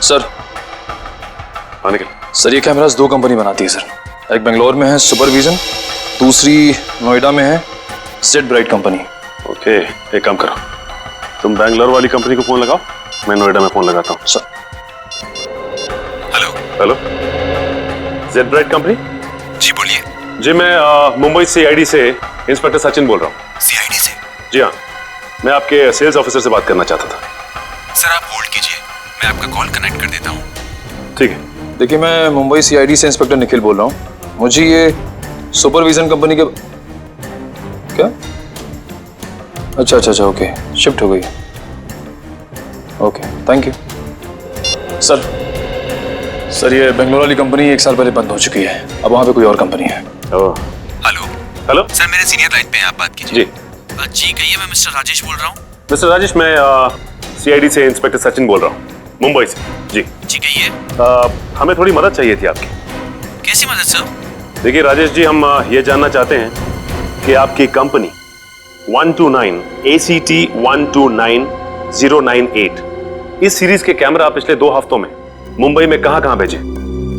सर, सर ये कैमरास दो कंपनी बनाती है सर। एक बेंगलोर में है सुपरविजन, दूसरी नोएडा में है जेड ब्राइट कंपनी। ओके, एक काम करो, तुम बैंगलोर वाली कंपनी को फोन लगाओ, मैं नोएडा में फोन लगाता हूँ। Sir. Hello, Z Bright company? जी बोलिए। जी, मैं मुंबई CID से इंस्पेक्टर सचिन बोल रहा हूँ। CID से? जी हाँ, मैं आपके सेल्स ऑफिसर से बात करना चाहता था। सर आप होल्ड कीजिए, मैं आपका कॉल कनेक्ट कर देता हूँ। ठीक है। देखिए, मैं मुंबई CID से इंस्पेक्टर निखिल बोल रहा हूँ। मुझे ये सुपरविजन कंपनी के क्या? अच्छा, ओके, शिफ्ट हो गई। Okay, thank you. सर ये बेंगलोर वाली कंपनी 1 साल पहले बंद हो चुकी है, अब वहाँ पे कोई और कंपनी है। हेलो सर, मेरे सीनियर लाइन पे हैं, आप बात कीजिए। जी जी कहिए, मैं मिस्टर राजेश बोल रहा हूँ। मिस्टर राजेश, मैं CID से इंस्पेक्टर सचिन बोल रहा हूँ, मुंबई से। जी कहिए। हमें थोड़ी मदद चाहिए थी आपकी। कैसी मदद सर? देखिए राजेश जी, हम ये जानना चाहते हैं कि आपकी कंपनी 129 ACT 129098 इस सीरीज के कैमरा पिछले 2 हफ्तों में मुंबई में कहां भेजे?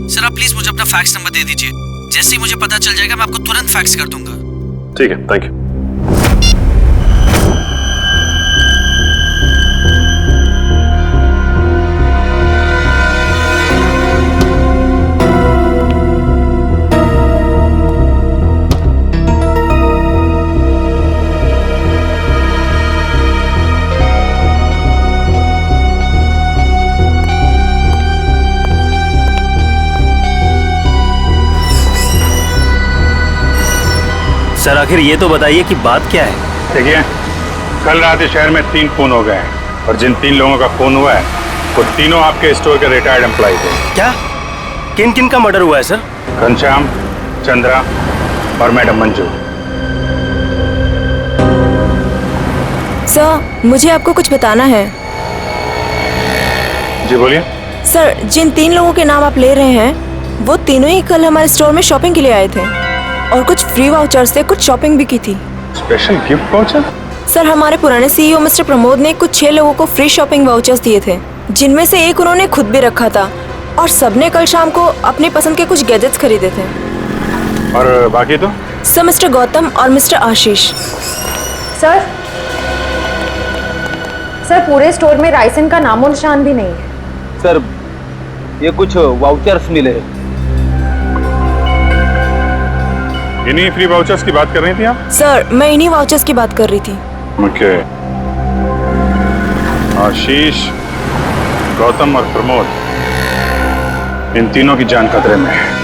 सर आप प्लीज मुझे अपना फैक्स नंबर दे दीजिए, जैसे ही मुझे पता चल जाएगा मैं आपको तुरंत फैक्स कर दूंगा। ठीक है, थैंक यू। सर आखिर ये तो बताइए कि बात क्या है? देखिए, कल रात इस शहर में 3 खून हो गए हैं, और जिन 3 लोगों का खून हुआ है वो तीनों आपके स्टोर के रिटायर्ड एम्प्लॉय थे। क्या? किन किन का मर्डर हुआ है सर? घनश्याम, चंद्रा और मैडम मंजू। सर मुझे आपको कुछ बताना है। जी बोलिए। सर जिन 3 लोगों के नाम आप ले रहे हैं वो तीनों ही कल हमारे स्टोर में शॉपिंग के लिए आए थे और कुछ फ्री वाउचर से कुछ शॉपिंग भी की थी। Special gift voucher? सर हमारे पुराने सीईओ मिस्टर प्रमोद ने कुछ 6 लोगों को फ्री शॉपिंग वाउचर्स दिए थे, जिनमें से एक उन्होंने खुद भी रखा था और सबने कल शाम को अपनी पसंद के कुछ गैजेट्स खरीदे थे। और बाकी तो? सर मिस्टर गौतम और मिस्टर आशीष। सर पूरे स्टोर में राइसन का नामो निशान भी नहीं है। सर ये कुछ वाउचर्स मिले। इन्हीं फ्री वाउचर्स की बात कर रही थी आप? सर मैं इन्हीं वाउचर्स की बात कर रही थी। ओके। आशीष, गौतम और प्रमोद, इन तीनों की जान खतरे में है।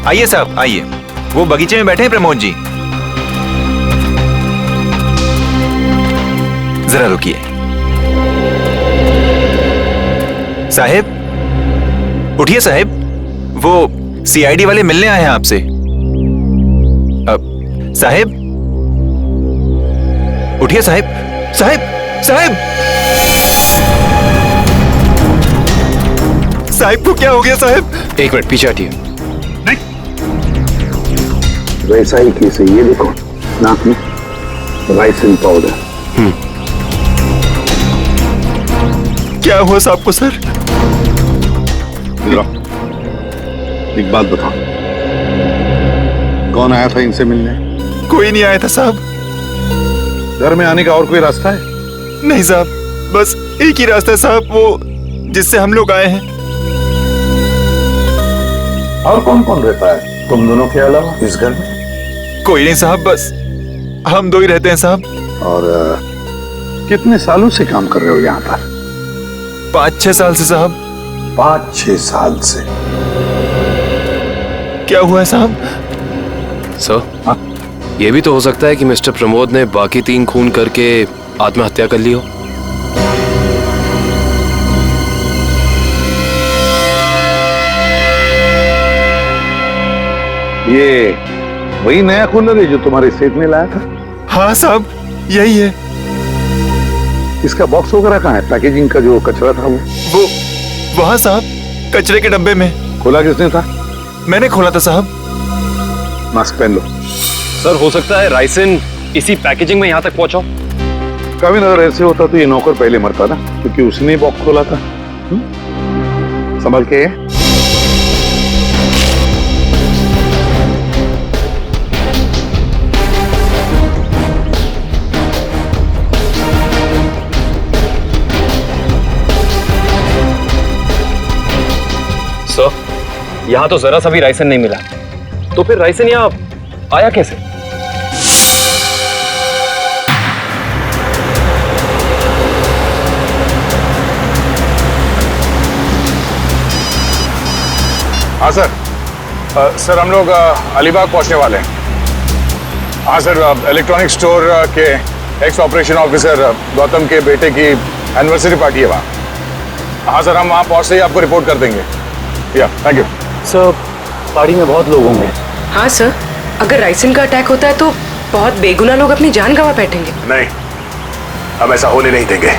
आइए साहब आइए, वो बगीचे में बैठे हैं प्रमोद जी। जरा रुकिए। साहब उठिए साहब, वो सीआईडी वाले मिलने आए हैं आपसे। साहब उठिए साहब। साहब साहब साहब को क्या हो गया साहब? एक मिनट पीछे हटिए। वैसा ही केस है, ये देखो नाक में राइसिन पाउडर। क्या हुआ साहब को सर? एक बात बताओ, कौन आया था इनसे मिलने? कोई नहीं आया था साहब। घर में आने का और कोई रास्ता है? नहीं साहब, बस एक ही रास्ता है साहब, वो जिससे हम लोग आए हैं। और कौन कौन रहता है तुम दोनों के अलावा इस घर में? कोई नहीं साहब, बस हम दो ही रहते हैं साहब। और कितने सालों से काम कर रहे हो यहाँ पर? 5-6 साल से साहब। 5-6 साल से? क्या हुआ है साहब? सर ये भी तो हो सकता है कि मिस्टर प्रमोद ने बाकी 3 खून करके आत्महत्या कर ली हो। ये वही नया कूलर है जो तुम्हारे सेठ ने लाया था? हाँ साहब यही है। इसका बॉक्स वगैरह कहाँ है? पैकेजिंग का जो कचरा था वो वहाँ साहब, कचरे के डब्बे में। खोला किसने था? मैंने खोला था साहब। मास्क पहन लो। सर हो सकता है राइसिन इसी पैकेजिंग में यहाँ तक पहुंचा। कभी अगर ऐसे होता तो ये नौकर पहले मरता ना, क्योंकि उसने बॉक्स खोला था। संभल के। सर यहाँ तो जरा सा भी राइसन नहीं मिला, तो फिर राइसन यहाँ आया कैसे? हाँ सर। सर हम लोग अलीबाग पहुंचने वाले हैं। हाँ सर, इलेक्ट्रॉनिक स्टोर के एक्स ऑपरेशन ऑफिसर गौतम के बेटे की एनिवर्सरी पार्टी है वहाँ। हाँ सर, हम वहाँ पहुँचते ही आपको रिपोर्ट कर देंगे। या थैंक यू सर। पार्टी में बहुत लोग होंगे। हाँ सर, अगर राइसिन का अटैक होता है तो बहुत बेगुनाह लोग अपनी जान गंवा बैठेंगे। नहीं, हम ऐसा होने नहीं देंगे।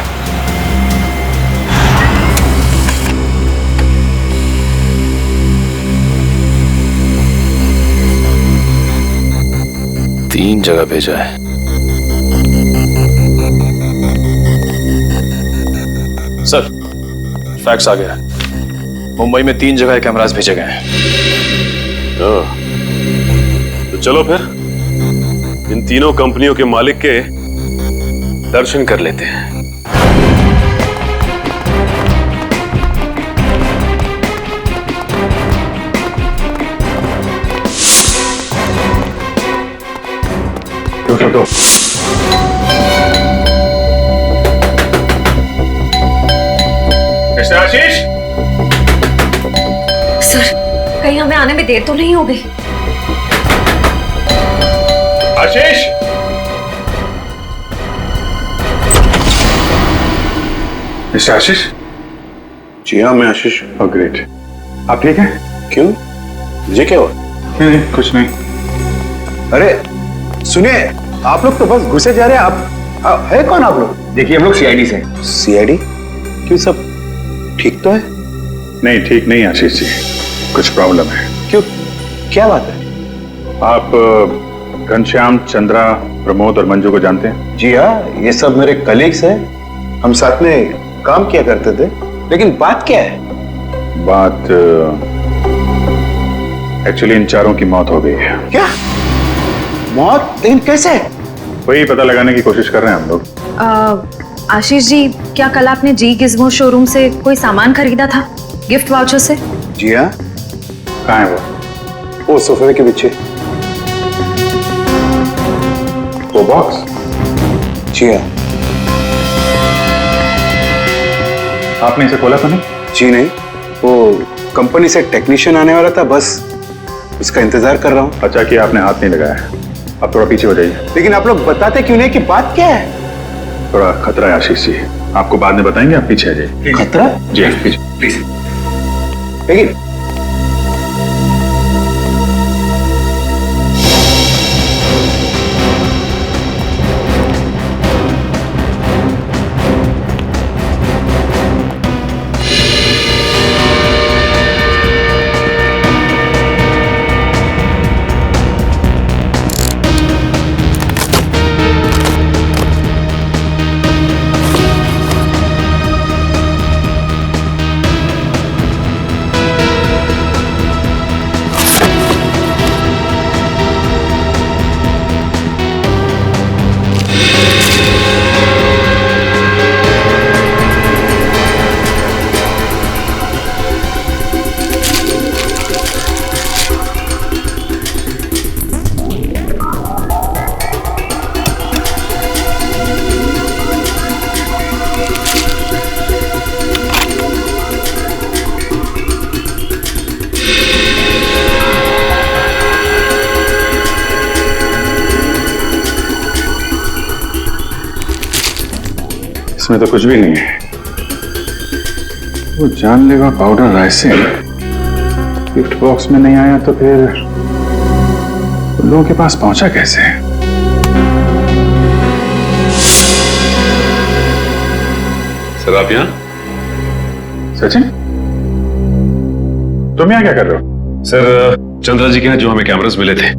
तीन जगह भेजा है। सर फैक्स आ गया। मुंबई में 3 जगह कैमरास भेजे गए हैं। तो चलो फिर इन तीनों कंपनियों के मालिक के दर्शन कर लेते हैं। तो मिस्टर आशीष। सर कहीं हमें आने में देर तो नहीं हो गई? आशीष। मिस्टर आशीष। जी हाँ, मैं आशीष। ग्रेट। आप ठीक हैं? क्यों, मुझे क्या हुआ? नहीं कुछ नहीं। अरे सुनिए, आप लोग तो बस घुसे जा रहे हैं। आप है कौन आप लोग? देखिए हम लोग सीआईडी से। सीआईडी? क्यों, सब ठीक तो है? नहीं ठीक नहीं आशीष जी, कुछ प्रॉब्लम है। क्यों, क्या बात है? आप घनश्याम, चंद्रा, प्रमोद और मंजू को जानते हैं? जी हाँ, ये सब मेरे कलीग्स हैं। हम साथ में काम किया करते थे। लेकिन बात क्या है? बात एक्चुअली इन चारों की मौत हो गई है। क्या मौत? लेकिन कैसे? वही पता लगाने की कोशिश कर रहे हैं हम लोग। आशीष जी, क्या कल आपने जी गिज़्मो शोरूम से कोई सामान खरीदा था गिफ्ट वाउचर से? जी हाँ। कहाँ है वो? वो सोफे के पीछे। वो बॉक्स? जी हाँ। आपने इसे खोला तो नहीं? जी नहीं, वो कंपनी से टेक्नीशियन आने वाला था, बस इसका इंतजार कर रहा हूँ। अच्छा कि आपने हाथ नहीं लगाया। आप थोड़ा पीछे हो जाइए। लेकिन आप लोग बताते क्यों नहीं कि बात क्या है? थोड़ा खतरा है आशीष जी, आपको बाद में बताएंगे, आप पीछे आ जाइए। खतरा? जी पीछे प्लीज। लेकिन इसमें तो कुछ भी नहीं है। वो जानलेवा पाउडर राइसिन गिफ्ट बॉक्स में नहीं आया तो फिर उन लोगों के पास पहुंचा कैसे? सर आप यहाँ? सचिन, तुम यहाँ क्या कर रहे हो? सर चंद्रा जी के यहाँ जो हमें कैमरास मिले थे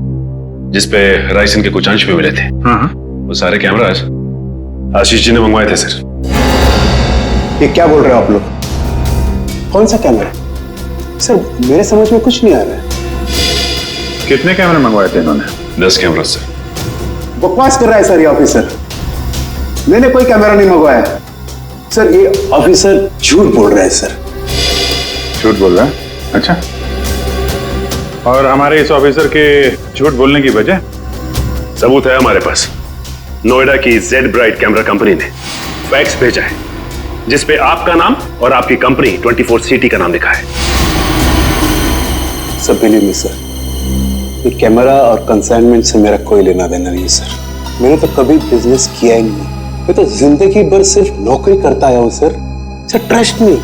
जिसपे राइसिन के कुछ अंश भी मिले थे, वो सारे कैमरास आशीष जी ने मंगवाए थे सर। ये क्या बोल रहे हो आप लोग? कौन सा कैमरा? सर मेरे समझ में कुछ नहीं आ रहा है। कितने कैमरे मंगवाए थे इन्होंने? 10 कैमरा सर। बकवास कर रहा है सर ये ऑफिसर। मैंने कोई कैमरा नहीं मंगवाया सर। ये ऑफिसर झूठ बोल रहा है सर। झूठ बोल रहा है? अच्छा, और हमारे इस ऑफिसर के झूठ बोलने की वजह? सबूत है हमारे पास। नोएडा की जेड ब्राइट कैमरा कंपनी ने फैक्स भेजा है जिसपे आपका नाम और आपकी कंपनी 24 सिटी का नाम लिखा है। सब बिलीव मी सर, ये कैमरा और कंसाइनमेंट से मेरा कोई लेना देना नहीं सर। मैंने तो कभी बिजनेस किया ही नहीं। मैं तो जिंदगी भर सिर्फ नौकरी करता आया हूँ सर। Sir trust me.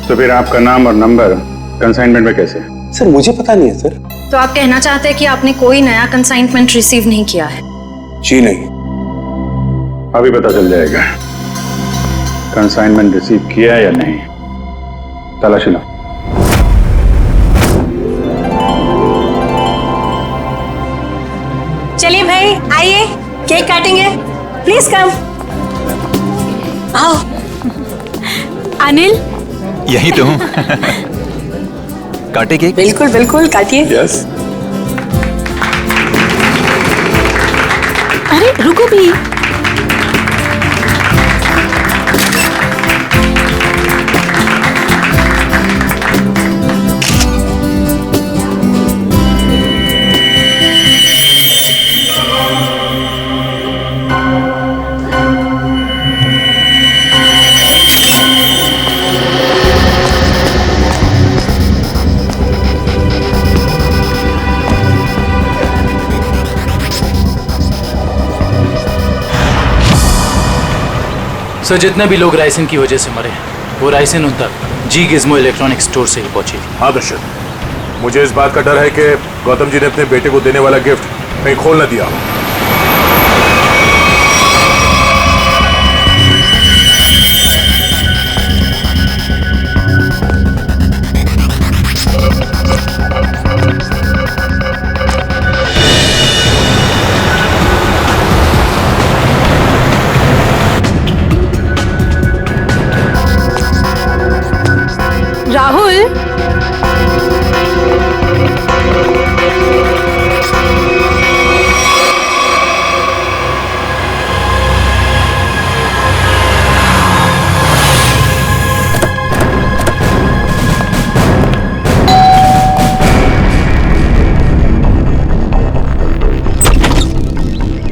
तो फिर आपका नाम और नंबर कंसाइनमेंट में कैसे? सर मुझे पता नहीं है सर। तो आप कहना चाहते हैं कि आपने कोई नया कंसाइनमेंट रिसीव नहीं किया है? जी नहीं। अभी पता चल जाएगा कंसाइनमेंट रिसीव किया या नहीं। तलाशी लो। चलिए भाई आइए, केक काटेंगे। Please come. आओ। अनिल, यही तो हूँ। काटे केक? बिल्कुल बिल्कुल काटिए। यस। अरे रुको भी। सर जितने भी लोग राइसिन की वजह से मरे वो राइसिन उन तक जी गिज़्मो इलेक्ट्रॉनिक स्टोर से ही पहुंची थी। हाँ दर्शक, मुझे इस बात का डर है कि गौतम जी ने अपने बेटे को देने वाला गिफ्ट कहीं खोल न दिया। राहुल,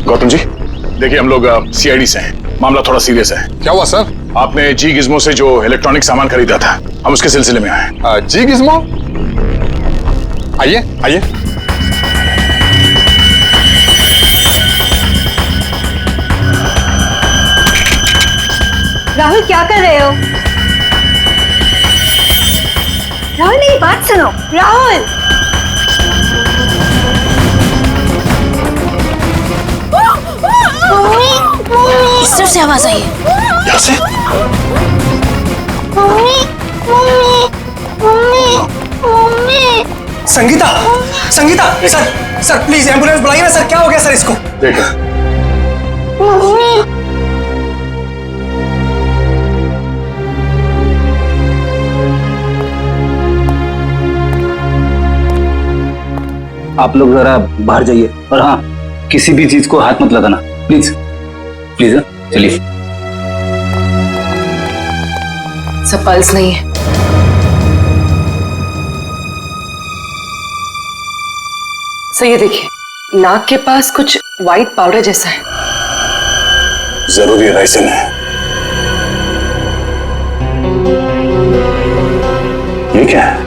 गौतम जी, देखिए हम लोग सीआईडी से हैं। मामला थोड़ा सीरियस है। क्या हुआ सर? आपने जी गिज्मो से जो इलेक्ट्रॉनिक सामान खरीदा था, हम उसके सिलसिले में आए। जी गिज्मो? आइए आइए। राहुल क्या कर रहे हो? राहुल मेरी बात सुनो। राहुल इस तरफ से आवाज आई है। यहाँ से? Sangeeta, Sangeeta, sir please ambulance बुलाइए ना सर। क्या हो गया सर इसको? देखो आप लोग जरा बाहर जाइए और हाँ, किसी भी चीज को हाथ मत लगाना, प्लीज प्लीज। चलिए। सब पल्स नहीं है। सर ये देखिए, नाक के पास कुछ व्हाइट पाउडर जैसा है। जरूरी राइसन है। ये क्या है?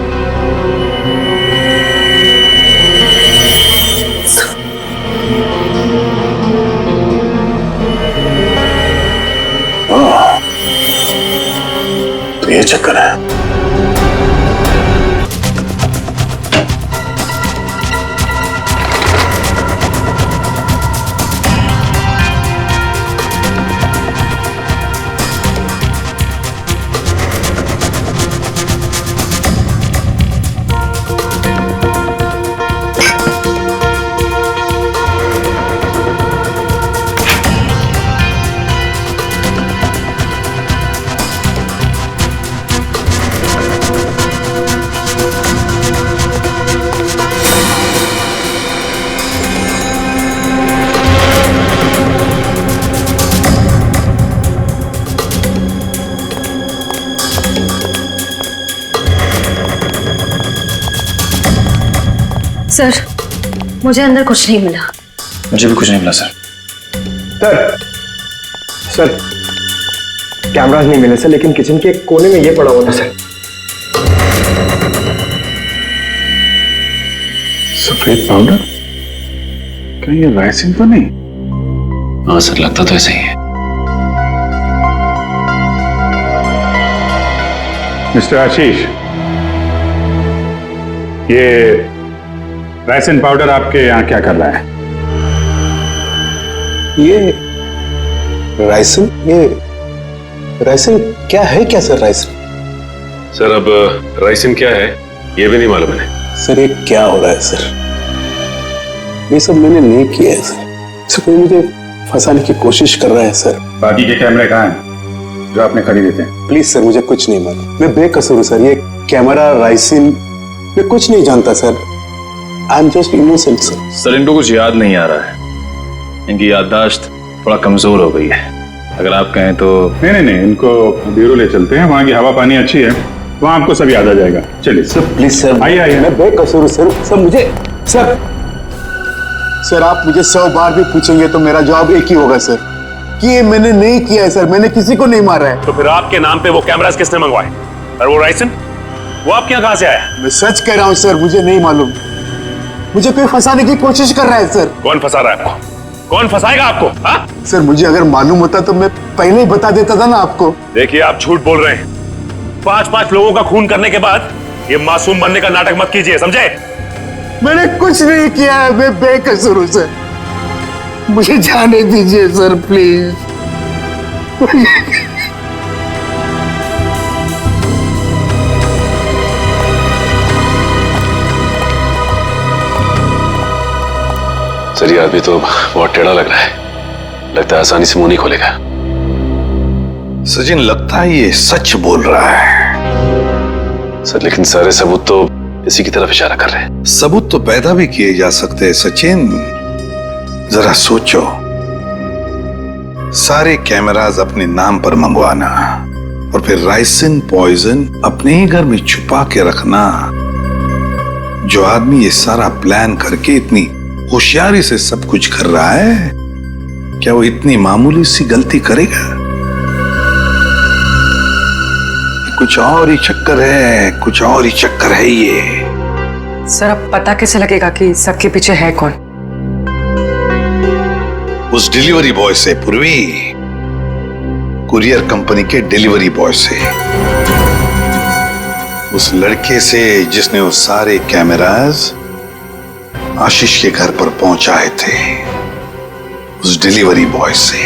तो ये चक्कर है। सर, मुझे अंदर कुछ नहीं मिला। मुझे भी कुछ नहीं मिला सर। सर कैमरास नहीं मिले सर, लेकिन किचन के कोने में ये पड़ा हुआ था सर। सफेद पाउडर? कहीं ये राइसिन तो नहीं? हाँ सर, लगता तो ऐसा ही है। मिस्टर आशीष, ये राइसिन पाउडर आपके यहाँ क्या कर रहा है? ये राइसिन क्या है? क्या सर राइसिन? सर अब राइसिन क्या है ये भी नहीं मालूम है। सर ये क्या हो रहा है सर? ये सब मैंने नहीं किया है सर। कोई मुझे फंसाने की कोशिश कर रहा है सर। बाकी के कैमरे कहाँ हैं जो आपने खरीदे थे? प्लीज सर, मुझे कुछ नहीं मालूम। मैं बेकसूर हूँ सर। ये कैमरा, राइसिन, मैं कुछ नहीं जानता sir. I am just innocent sir. Sir इनको कुछ याद नहीं आ रहा है। इनकी याददाश्त थोड़ा कमजोर हो गई है। अगर आप कहें तो। नहीं, इनको ब्यूरो ले चलते हैं। वहाँ की हवा पानी अच्छी है, वहाँ आपको सब याद आ जाएगा। चलिए सर प्लीज सर। आइए। मैं बेकसूर हूँ सर। सर मुझे सर आप मुझे 100 बार भी पूछेंगे तो मेरा जवाब एक ही होगा सर, कि ये मैंने नहीं किया है सर। मैंने किसी को नहीं मारा है। तो फिर आपके नाम पे वो कैमरास किसने मंगवाए? और वो राइसन, वो आपके यहाँ कहाँ से आया? मैं सच कह रहा हूँ सर, मुझे नहीं मालूम। मुझे कोई फंसाने की कोशिश कर रहा है सर। कौन फंसा रहा है आपको? कौन फंसाएगा आपको? हाँ? सर मुझे अगर मालूम होता तो मैं पहले ही बता देता था ना आपको। देखिए आप झूठ बोल रहे हैं। 5-5 लोगों का खून करने के बाद ये मासूम बनने का नाटक मत कीजिए, समझे? मैंने कुछ नहीं किया है, मैं बेकसूर हूं सर। मुझे जाने दीजिए सर प्लीज। सर ये आदमी तो बहुत टेढ़ा लग रहा है, लगता है आसानी से मुंह नहीं खोलेगा। सचिन, लगता है ये सच बोल रहा है। सर लेकिन सारे सबूत तो इसी की तरफ इशारा कर रहे हैं। सबूत तो पैदा भी किए जा सकते हैं सचिन, जरा सोचो। सारे कैमरास अपने नाम पर मंगवाना और फिर राइसिन पॉइजन अपने ही घर में छुपा के रखना। जो आदमी ये सारा प्लान करके इतनी होशियारी से सब कुछ कर रहा है, क्या वो इतनी मामूली सी गलती करेगा? कुछ और ही चक्कर है, कुछ और ही चक्कर है ये। सर अब पता कैसे लगेगा कि सबके पीछे है कौन? उस डिलीवरी बॉय से पूर्वी, कुरियर कंपनी के डिलीवरी बॉय से, उस लड़के से जिसने वो सारे कैमरास आशीष के घर पर पहुंचाए थे, उस डिलीवरी बॉय से।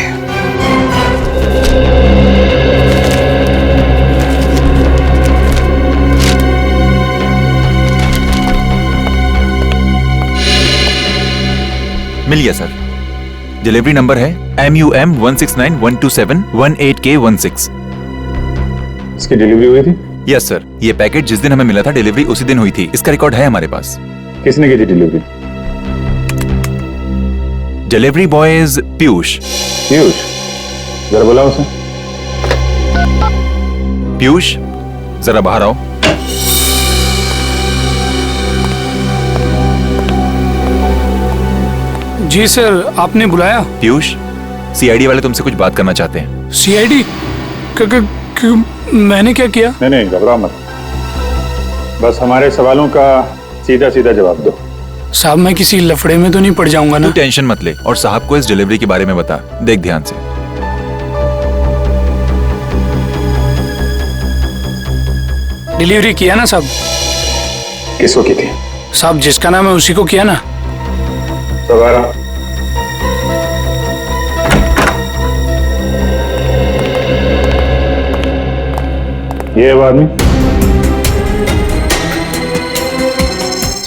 मिल गया सर। डिलीवरी नंबर है MUM 169127128K16। इसकी डिलीवरी हुई थी? Yes sir. ये पैकेट जिस दिन हमें मिला था डिलीवरी उसी दिन हुई थी। इसका रिकॉर्ड है हमारे पास। किसने की थी delivery? Delivery boys Piyush. Piyush, जरा बुलाओ उसे। पीयूष, जरा बाहर आओ। जी सर, आपने बुलाया? पीयूष, CID वाले तुमसे कुछ बात करना चाहते हैं। CID? मैंने क्या किया? नहीं घबराओ मत, बस हमारे सवालों का सीधा सीधा जवाब दो। साहब मैं किसी लफड़े में तो नहीं पड़ जाऊंगा ना? तू टेंशन मत ले और साहब को इस डिलीवरी के बारे में बता। देख ध्यान से। डिलीवरी किया ना साहब? किसको की थी? साहब जिसका नाम है उसी को किया ना। सवारा ये वो आदमी?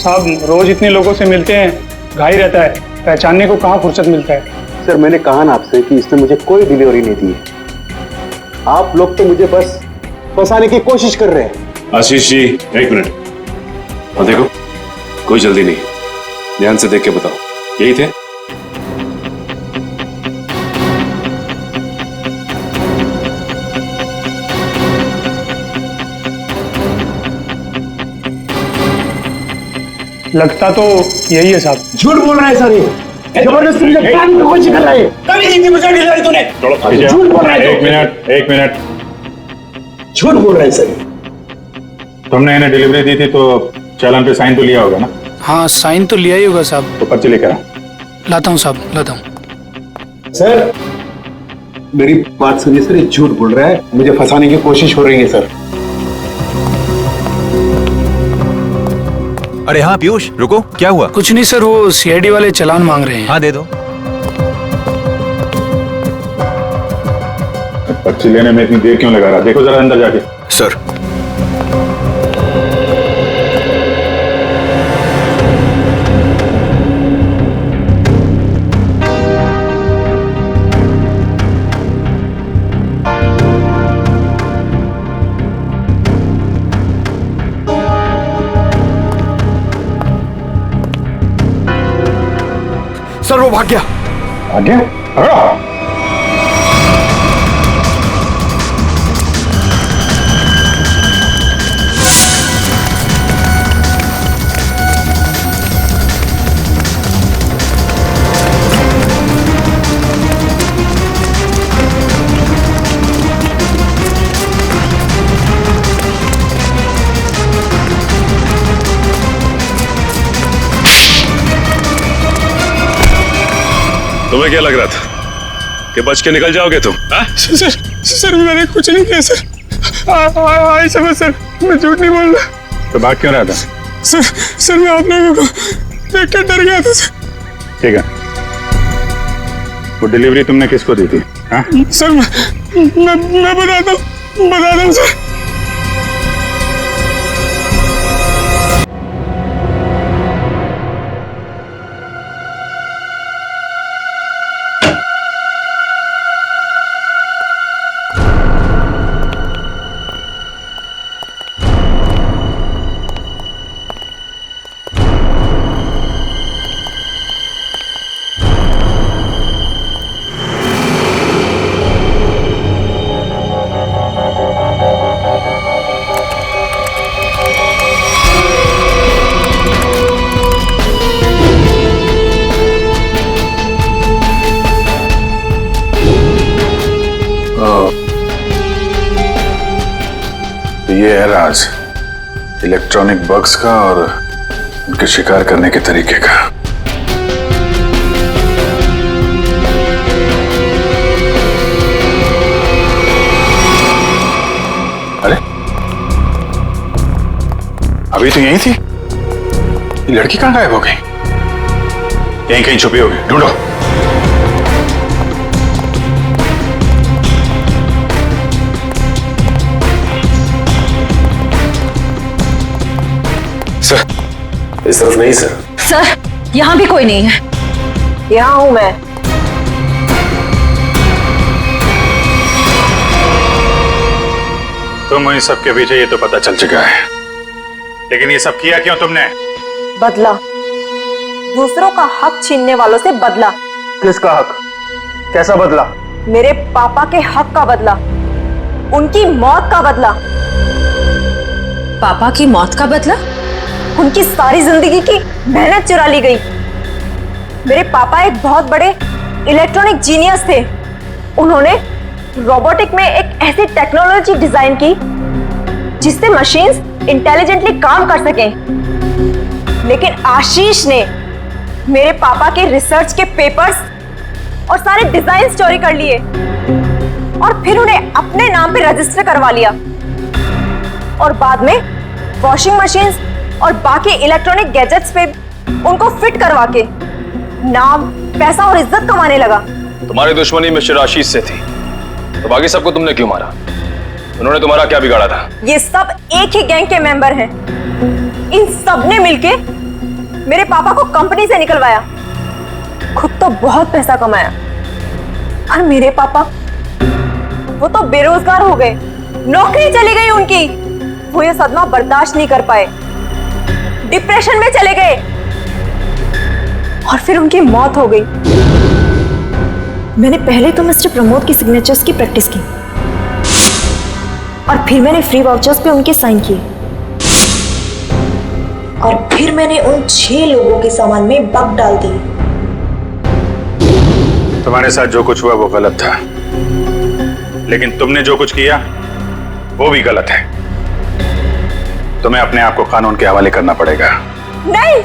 साहब रोज इतने लोगों से मिलते हैं, घाई रहता है, पहचानने को कहाँ फुर्सत मिलता है। सर मैंने कहा ना आपसे कि इसने मुझे कोई डिलीवरी नहीं दी है। आप लोग तो मुझे बस फंसाने की कोशिश कर रहे हैं। आशीष जी एक मिनट, और देखो कोई जल्दी नहीं, ध्यान से देख के बताओ, यही थे? लगता तो यही है साहब। झूठ बोल रहा है सर, ये जबरदस्ती मुझे काम की कोशिश कर रहा है। कभी नहीं दी मुझे डिलीवरी तूने। झूठ बोल रहा है। एक मिनट झूठ बोल रहा है सर। तुमने इन्हें डिलीवरी दी थी तो चालान पे साइन तो लिया होगा ना? हाँ साइन तो लिया ही होगा साहब। तो पर्ची लेकर आ। लाता हूँ साहब, लाता हूँ। सर मेरी बात सुनिए सर, ये झूठ बोल रहा है, मुझे फंसाने की कोशिश हो रही है सर। अरे हाँ पीयूष, रुको, क्या हुआ? कुछ नहीं सर, वो CID वाले चालान मांग रहे हैं। हाँ दे दो। पर्ची लेने में इतनी देर क्यों लगा रहा? देखो जरा अंदर जाके। सर सर वो भाग गया। भाग गया? तुम्हें क्या लग रहा था कि बच के निकल जाओगे तुम? सर मैंने कुछ नहीं किया सर। सर मैं झूठ नहीं बोल रहा। तो भाग क्यों रहा था? सर मैं आपने देख के डर गया था सर। ठीक है, वो डिलीवरी तुमने किसको दी थी? हाँ? सर मैं बताता हूँ सर। ये है राज इलेक्ट्रॉनिक बग्स का और उनके शिकार करने के तरीके का। अरे अभी तो यहीं थी, ये लड़की कहां गायब हो गई? यहीं कहीं छुपी होगी, ढूंढो। सर इस तरफ नहीं सर। सर यहाँ भी कोई नहीं है। यहाँ हूं मैं। तुम इन सब के पीछे ये तो पता चल चुका है, लेकिन ये सब किया क्यों तुमने? बदला, दूसरों का हक छीनने वालों से बदला। किसका हक? कैसा बदला? मेरे पापा के हक का बदला, उनकी मौत का बदला। पापा की मौत का बदला? उनकी सारी जिंदगी की मेहनत चुरा ली गई। मेरे पापा एक बहुत बड़े इलेक्ट्रॉनिक जीनियस थे। उन्होंने रोबोटिक में एक ऐसी टेक्नोलॉजी डिजाइन की जिससे मशीन्स इंटेलिजेंटली काम कर सकें। लेकिन आशीष ने मेरे पापा के रिसर्च के पेपर्स और सारे डिजाइन चोरी कर लिए और फिर उन्हें अपने नाम पे रजिस्टर करवा लिया और बाद में वॉशिंग मशीन्स और बाकी इलेक्ट्रॉनिक गैजेट्स पे उनको फिट करवा के नाम, पैसा और इज्जत कमाने लगा। तुम्हारी दुश्मनी मिस्टर आशीष से थी, तो बाकी सबको तुमने क्यों मारा? उन्होंने तुम्हारा क्या बिगाड़ा था? ये सब एक ही गैंग के मेंबर हैं। इन सब ने मिलके मेरे पापा को कंपनी से निकलवाया, खुद तो बहुत पैसा कमाया और मेरे पापा वो तो बेरोजगार हो गए, नौकरी चली गई उनकी। वो ये सदमा बर्दाश्त नहीं कर पाए, डिप्रेशन में चले गए और फिर उनकी मौत हो गई। मैंने पहले तो मिस्टर प्रमोद की सिग्नेचर्स की प्रैक्टिस की और फिर मैंने फ्री वाउचर्स पे उनके साइन किए और फिर मैंने उन 6 लोगों के सामान में बग डाल दी। तुम्हारे साथ जो कुछ हुआ वो गलत था, लेकिन तुमने जो कुछ किया वो भी गलत है। तुम्हें अपने आप को कानून के हवाले करना पड़ेगा। नहीं,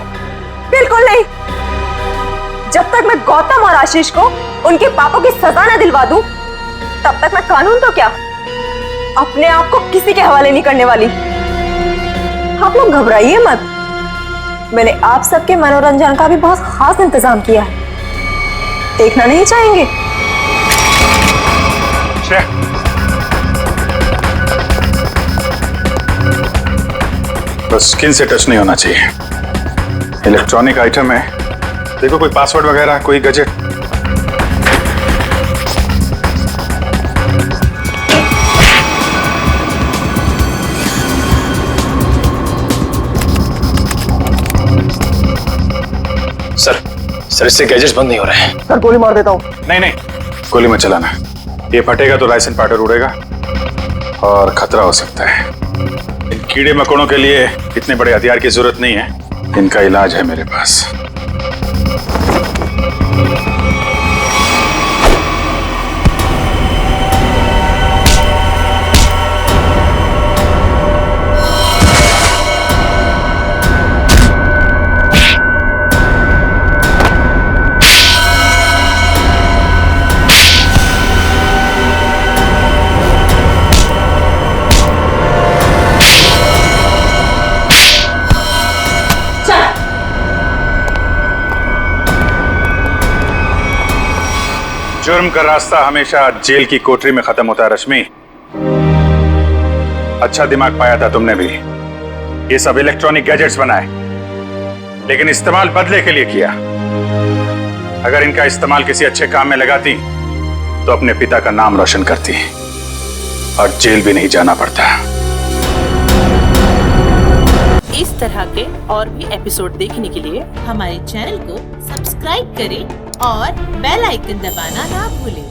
बिल्कुल नहीं। जब तक मैं गौतम और आशीष को उनके पापों की सजा न दिलवा दूं, तब तक मैं कानून तो क्या, अपने आप को किसी के हवाले नहीं करने वाली। आप लोग घबराइए मत, मैंने आप सबके मनोरंजन का भी बहुत खास इंतजाम किया है। देखना नहीं चाहेंगे? बस स्किन से टच नहीं होना चाहिए। इलेक्ट्रॉनिक आइटम है, देखो कोई पासवर्ड वगैरह, कोई गैजेट। सर इससे गैजेट्स बंद नहीं हो रहे हैं। सर गोली मार देता हूँ। नहीं नहीं, गोली मत चलाना, ये फटेगा तो राइस एंड पाउडर उड़ेगा और खतरा हो सकता है। इन कीड़े मकोड़ों के लिए इतने बड़े हथियार की जरूरत नहीं है, इनका इलाज है मेरे पास। जुर्म का रास्ता हमेशा जेल की कोठरी में खत्म होता है रश्मि। अच्छा दिमाग पाया था तुमने भी। ये सब इलेक्ट्रॉनिक गैजेट्स बनाए, लेकिन इस्तेमाल बदले के लिए किया। अगर इनका इस्तेमाल किसी अच्छे काम में लगाती तो अपने पिता का नाम रोशन करती और जेल भी नहीं जाना पड़ता। इस तरह के और भी एपिसोड देखने के लिए हमारे चैनल को सब्सक्राइब करें और बेल आइकन दबाना ना भूलें।